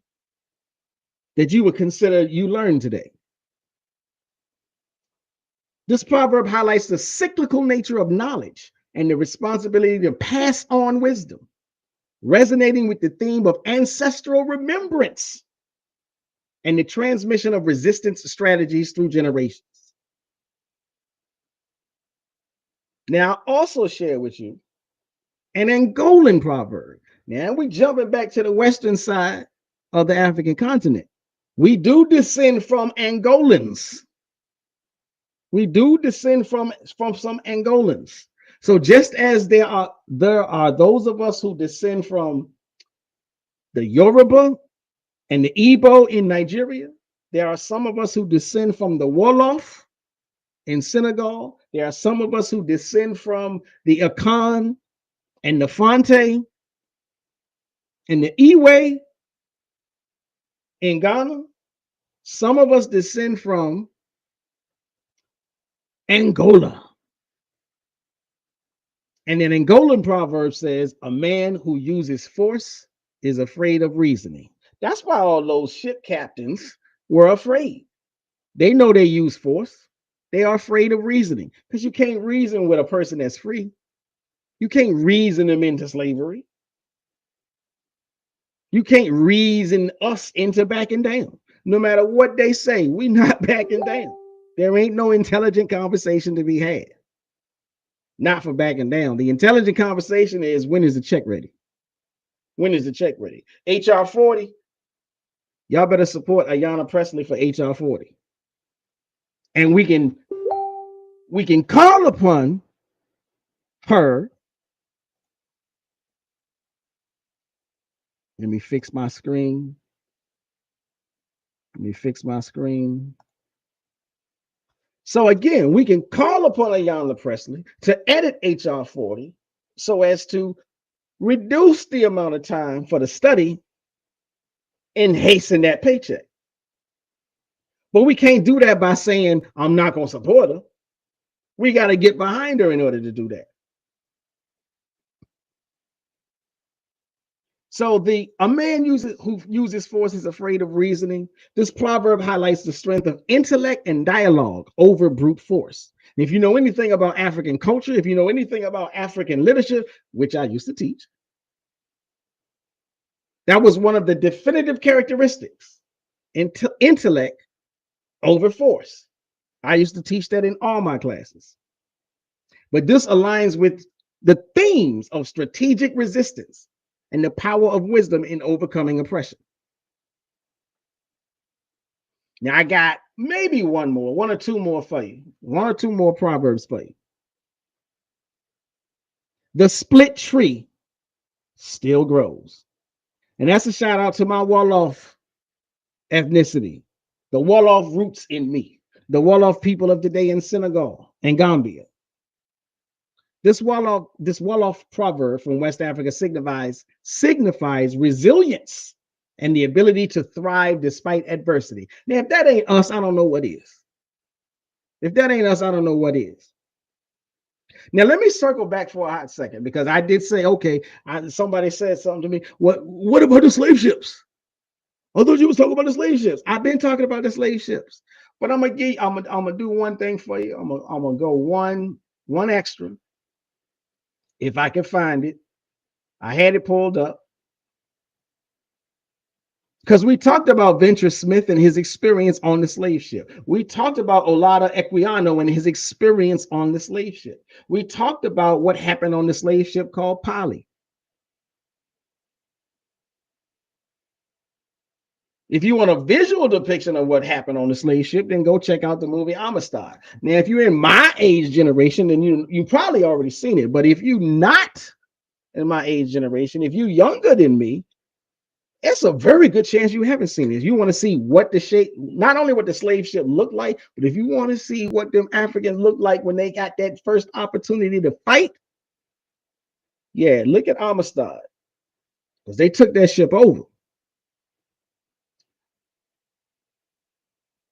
that you would consider you learned today. This proverb highlights the cyclical nature of knowledge and the responsibility to pass on wisdom, resonating with the theme of ancestral remembrance and the transmission of resistance strategies through generations. Now, I also share with you an Angolan proverb. Now we're jumping back to the western side of the African continent. We do descend from Angolans. We do descend from some Angolans. So just as there are those of us who descend from the Yoruba and the Igbo in Nigeria, there are some of us who descend from the Wolof in Senegal. There are some of us who descend from the Akan and the Fonte and the Iwe in Ghana. Some of us descend from Angola. And an Angolan proverb says, a man who uses force is afraid of reasoning. That's why all those ship captains were afraid. They know they use force. They are afraid of reasoning because you can't reason with a person that's free. You can't reason them into slavery. You can't reason us into backing down. No matter what they say, we're not backing down. There ain't no intelligent conversation to be had. Not for backing down. The intelligent conversation is, when is the check ready? When is the check ready? HR 40. Y'all better support Ayanna Pressley for HR 40. And we can call upon her. Let me fix my screen. So again, we can call upon Ayanna Pressley to edit HR 40 so as to reduce the amount of time for the study and hasten that paycheck. But we can't do that by saying, I'm not going to support her. We got to get behind her in order to do that. So a man who uses force is afraid of reasoning. This proverb highlights the strength of intellect and dialogue over brute force. And if you know anything about African culture, if you know anything about African literature, which I used to teach, that was one of the definitive characteristics, intellect over force. I used to teach that in all my classes. But this aligns with the themes of strategic resistance and the power of wisdom in overcoming oppression. Now, I got maybe one or two more for you. One or two more Proverbs for you. The split tree still grows. And that's a shout out to my Wolof ethnicity, the Wolof roots in me, the Wolof people of today in Senegal and Gambia. This Wolof proverb from West Africa signifies resilience and the ability to thrive despite adversity. Now, if that ain't us, I don't know what is. If that ain't us, I don't know what is. Now, let me circle back for a hot second, because I did say, okay, somebody said something to me. What about the slave ships? I thought you was talking about the slave ships. I've been talking about the slave ships, but I'm gonna do one thing for you. I'm gonna go one extra. If I can find it, I had it pulled up. Because we talked about Venture Smith and his experience on the slave ship. We talked about Olada Equiano and his experience on the slave ship. We talked about what happened on the slave ship called Polly. If you want a visual depiction of what happened on the slave ship, then go check out the movie Amistad. Now, if you're in my age generation, then you probably already seen it. But if you're not in my age generation, if you're younger than me, it's a very good chance you haven't seen this. You want to see what the shape, not only what the slave ship looked like, but if you want to see what them Africans looked like when they got that first opportunity to fight, yeah, look at Amistad, because they took that ship over.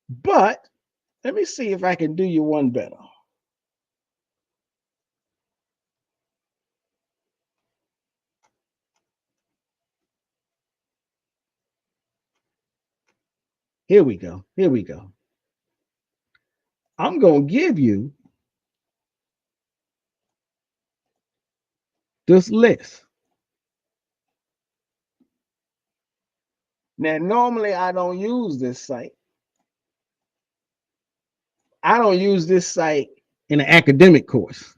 But let me see if I can do you one better. Here we go. Here we go. I'm going to give you this list. Now, normally I don't use this site. I don't use this site in an academic course.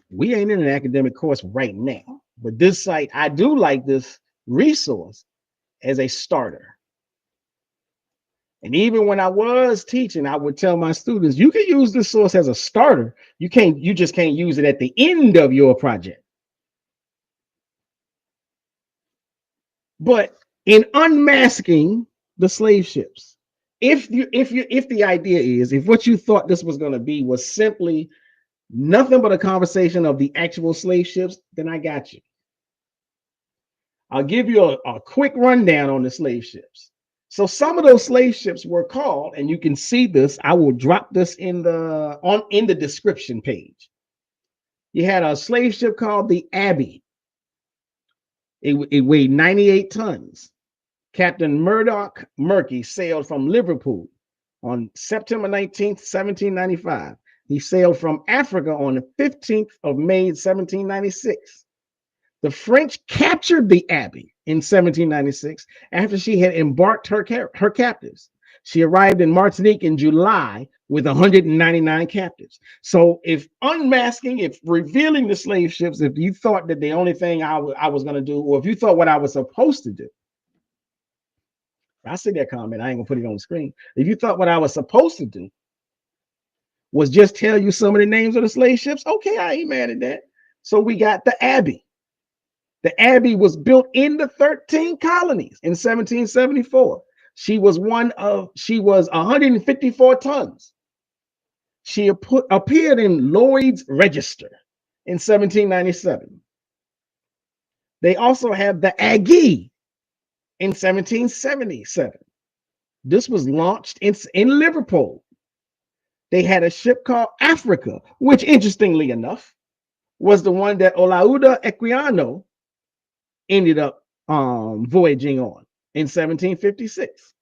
We ain't in an academic course right now, but this site, I do like this resource as a starter. And even when I was teaching, I would tell my students, you can use this source as a starter. You just can't use it at the end of your project. But in unmasking the slave ships, if the idea is, if what you thought this was going to be was simply nothing but a conversation of the actual slave ships, then I got you. I'll give you a quick rundown on the slave ships. So some of those slave ships were called, and you can see this. I will drop this in the description page. You had a slave ship called the Abbey. It weighed 98 tons. Captain Murdoch Murky sailed from Liverpool on September 19th, 1795. He sailed from Africa on the 15th of May, 1796. The French captured the Abbey in 1796 after she had embarked her captives. She arrived in Martinique in July with 199 captives. So if revealing the slave ships, if you thought that the only thing I was going to do, or if you thought what I was supposed to do, I see that comment, I ain't gonna put it on the screen. If you thought what I was supposed to do was just tell you some of the names of the slave ships, okay, I ain't mad at that. So we got the Abbey. The Abbey was built in the 13 colonies in 1774. She was 154 tons. She appeared in Lloyd's Register in 1797. They also have the Aggie in 1777. This was launched in Liverpool. They had a ship called Africa, which interestingly enough was the one that Olaudah Equiano ended up voyaging on in 1756.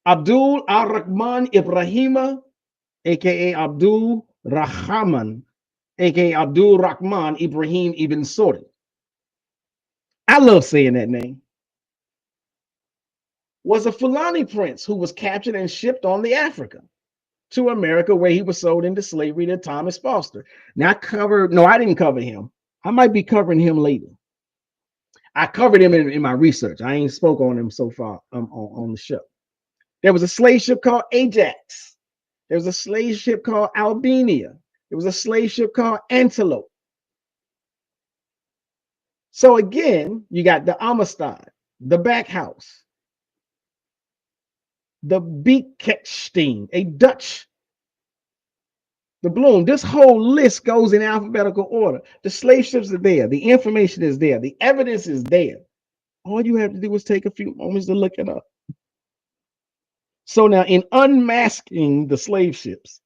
Abdul Ar-Rahman Ibrahima, aka Abdul Rahman, aka Abdul Rahman Ibrahim Ibn Sori. I love saying that name. Was a Fulani prince who was captured and shipped on the Africa to America, where he was sold into slavery to Thomas Foster. Now I didn't cover him. I might be covering him later. I covered him in my research. I ain't spoke on him so far on the show. There was a slave ship called Ajax. There was a slave ship called Albania. There was a slave ship called Antelope. So again, you got the Amistad, the Backhouse, the Beekstein, a Dutch, the Bloom. This whole list goes in alphabetical order. The slave ships are there. The information is there. The evidence is there. All you have to do is take a few moments to look it up. So now in Unmasking the Slave Ships,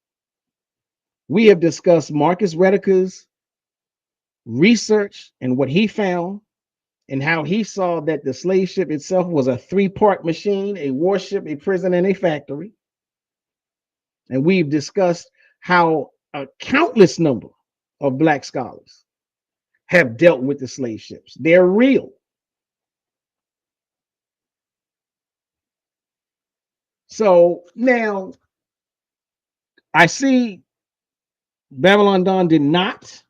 we have discussed Marcus Rediker's research and what he found, and how he saw that the slave ship itself was a three-part machine, a warship, a prison, and a factory. And we've discussed how a countless number of Black scholars have dealt with the slave ships. They're real. So now I see Babylon Dawn did not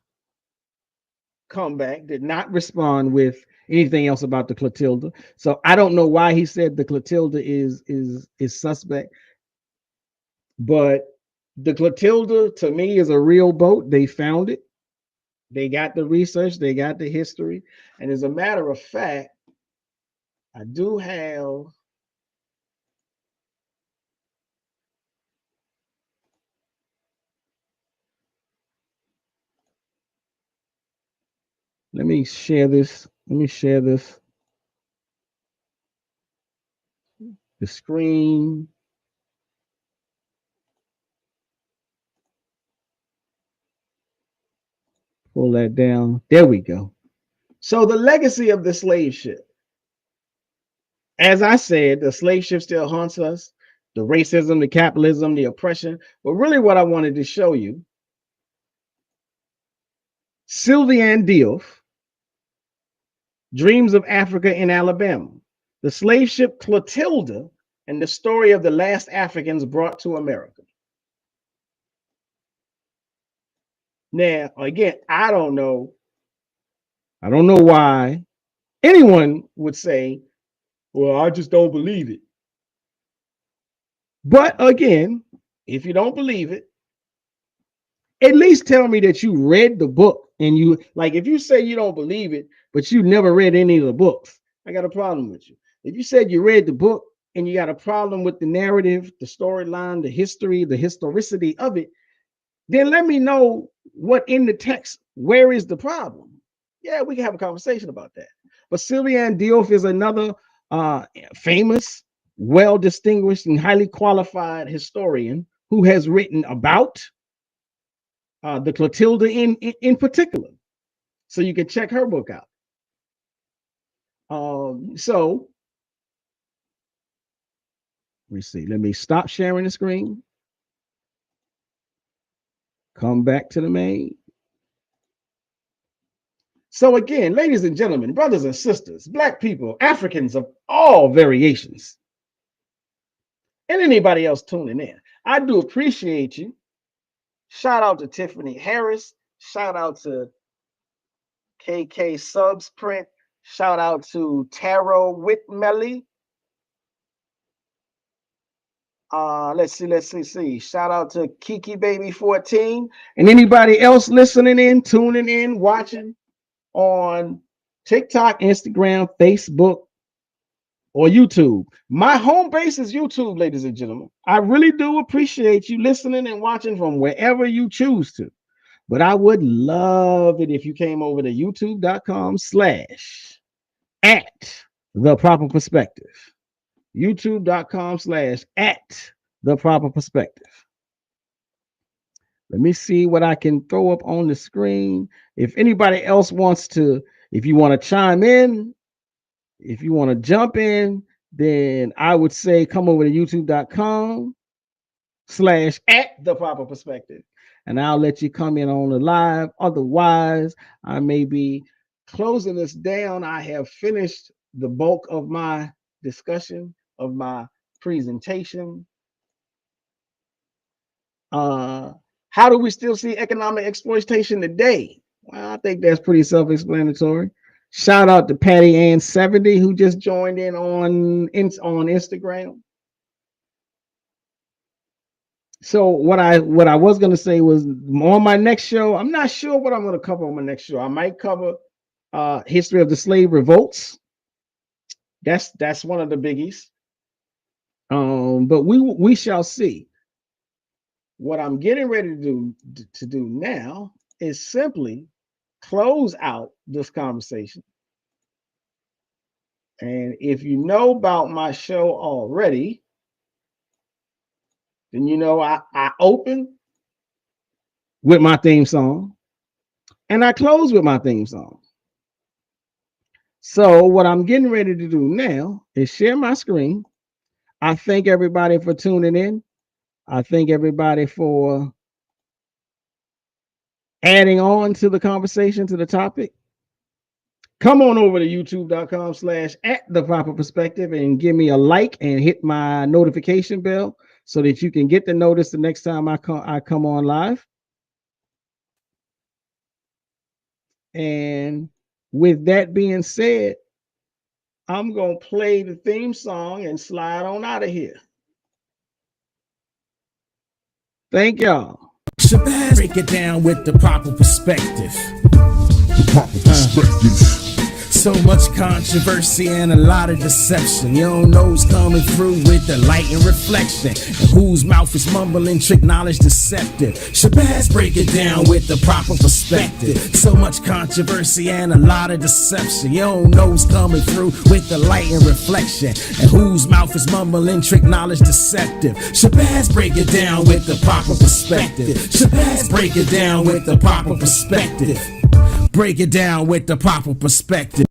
come back, did not respond with anything else about the Clotilda. So I don't know why he said the Clotilda is suspect, but the Clotilda to me is a real boat. They found it. They got the research, they got the history. And as a matter of fact, I do have let me share this. Let me share this. The screen. Pull that down. There we go. So the legacy of the slave ship. As I said, the slave ship still haunts us. The racism, the capitalism, the oppression. But really what I wanted to show you, Sylviane Diouf, Dreams of Africa in Alabama, the slave ship Clotilda, and the story of the last Africans brought to America. Now, again, I don't know why anyone would say, well, I just don't believe it. But again, if you don't believe it, at least tell me that you read the book. And you, like, if you say you don't believe it, but you never read any of the books, I got a problem with you. If you said you read the book and you got a problem with the narrative, the storyline, the history, the historicity of it, then let me know what in the text, where is the problem? Yeah, we can have a conversation about that. But Sylviane Diouf is another famous, well-distinguished, and highly qualified historian who has written about the Clotilda in particular. So you can check her book out. So let me see. Let me stop sharing the screen. Come back to the main. So again, ladies and gentlemen, brothers and sisters, Black people, Africans of all variations, and anybody else tuning in, I do appreciate you. Shout out to Tiffany Harris. Shout out to KK Subs Print. Shout out to Taro Whitmelly. Let's see. Shout out to Kiki Baby 14 and anybody else listening in, tuning in, watching on TikTok, Instagram, Facebook, or YouTube. My home base is YouTube, ladies and gentlemen. I really do appreciate you listening and watching from wherever you choose to. But I would love it if you came over to youtube.com/@theproperperspective. youtube.com/@theproperperspective. Let me see what I can throw up on the screen. If anybody else wants to, if you want to chime in, if you want to jump in, then I would say come over to youtube.com/@theproperperspective. And I'll let you come in on the live. Otherwise, I may be closing this down. I have finished the bulk of my discussion, of my presentation. How do we still see economic exploitation today? Well, I think that's pretty self-explanatory. Shout out to Patty Ann 70 who just joined in on Instagram. So what I was gonna say was on my next show, I'm not sure what I'm gonna cover on my next show. I might cover history of the slave revolts. That's one of the biggies. But we shall see. What I'm getting ready to do now is simply close out this conversation. And if you know about my show already, then you know I open with my theme song and I close with my theme song. So what I'm getting ready to do now is share my screen. I thank everybody for tuning in. I thank everybody for adding on to the conversation, to the topic. Come on over to youtube.com/@the-proper-perspective and give me a like and hit my notification bell so that you can get the notice the next time I come on live. And with that being said, I'm going to play the theme song and slide on out of here. Thank y'all. Shabazz, break it down with the proper perspective. So much controversy and a lot of deception. You don't know who's coming through with the light and reflection, and whose mouth is mumbling, trick knowledge deceptive. Shabazz, break it down with the proper perspective. So much controversy and a lot of deception. You don't know who's coming through with the light and reflection, and whose mouth is mumbling, trick knowledge deceptive. Shabazz, break it down with the proper perspective. Shabazz, break it down with the proper perspective. Break it down with the proper perspective.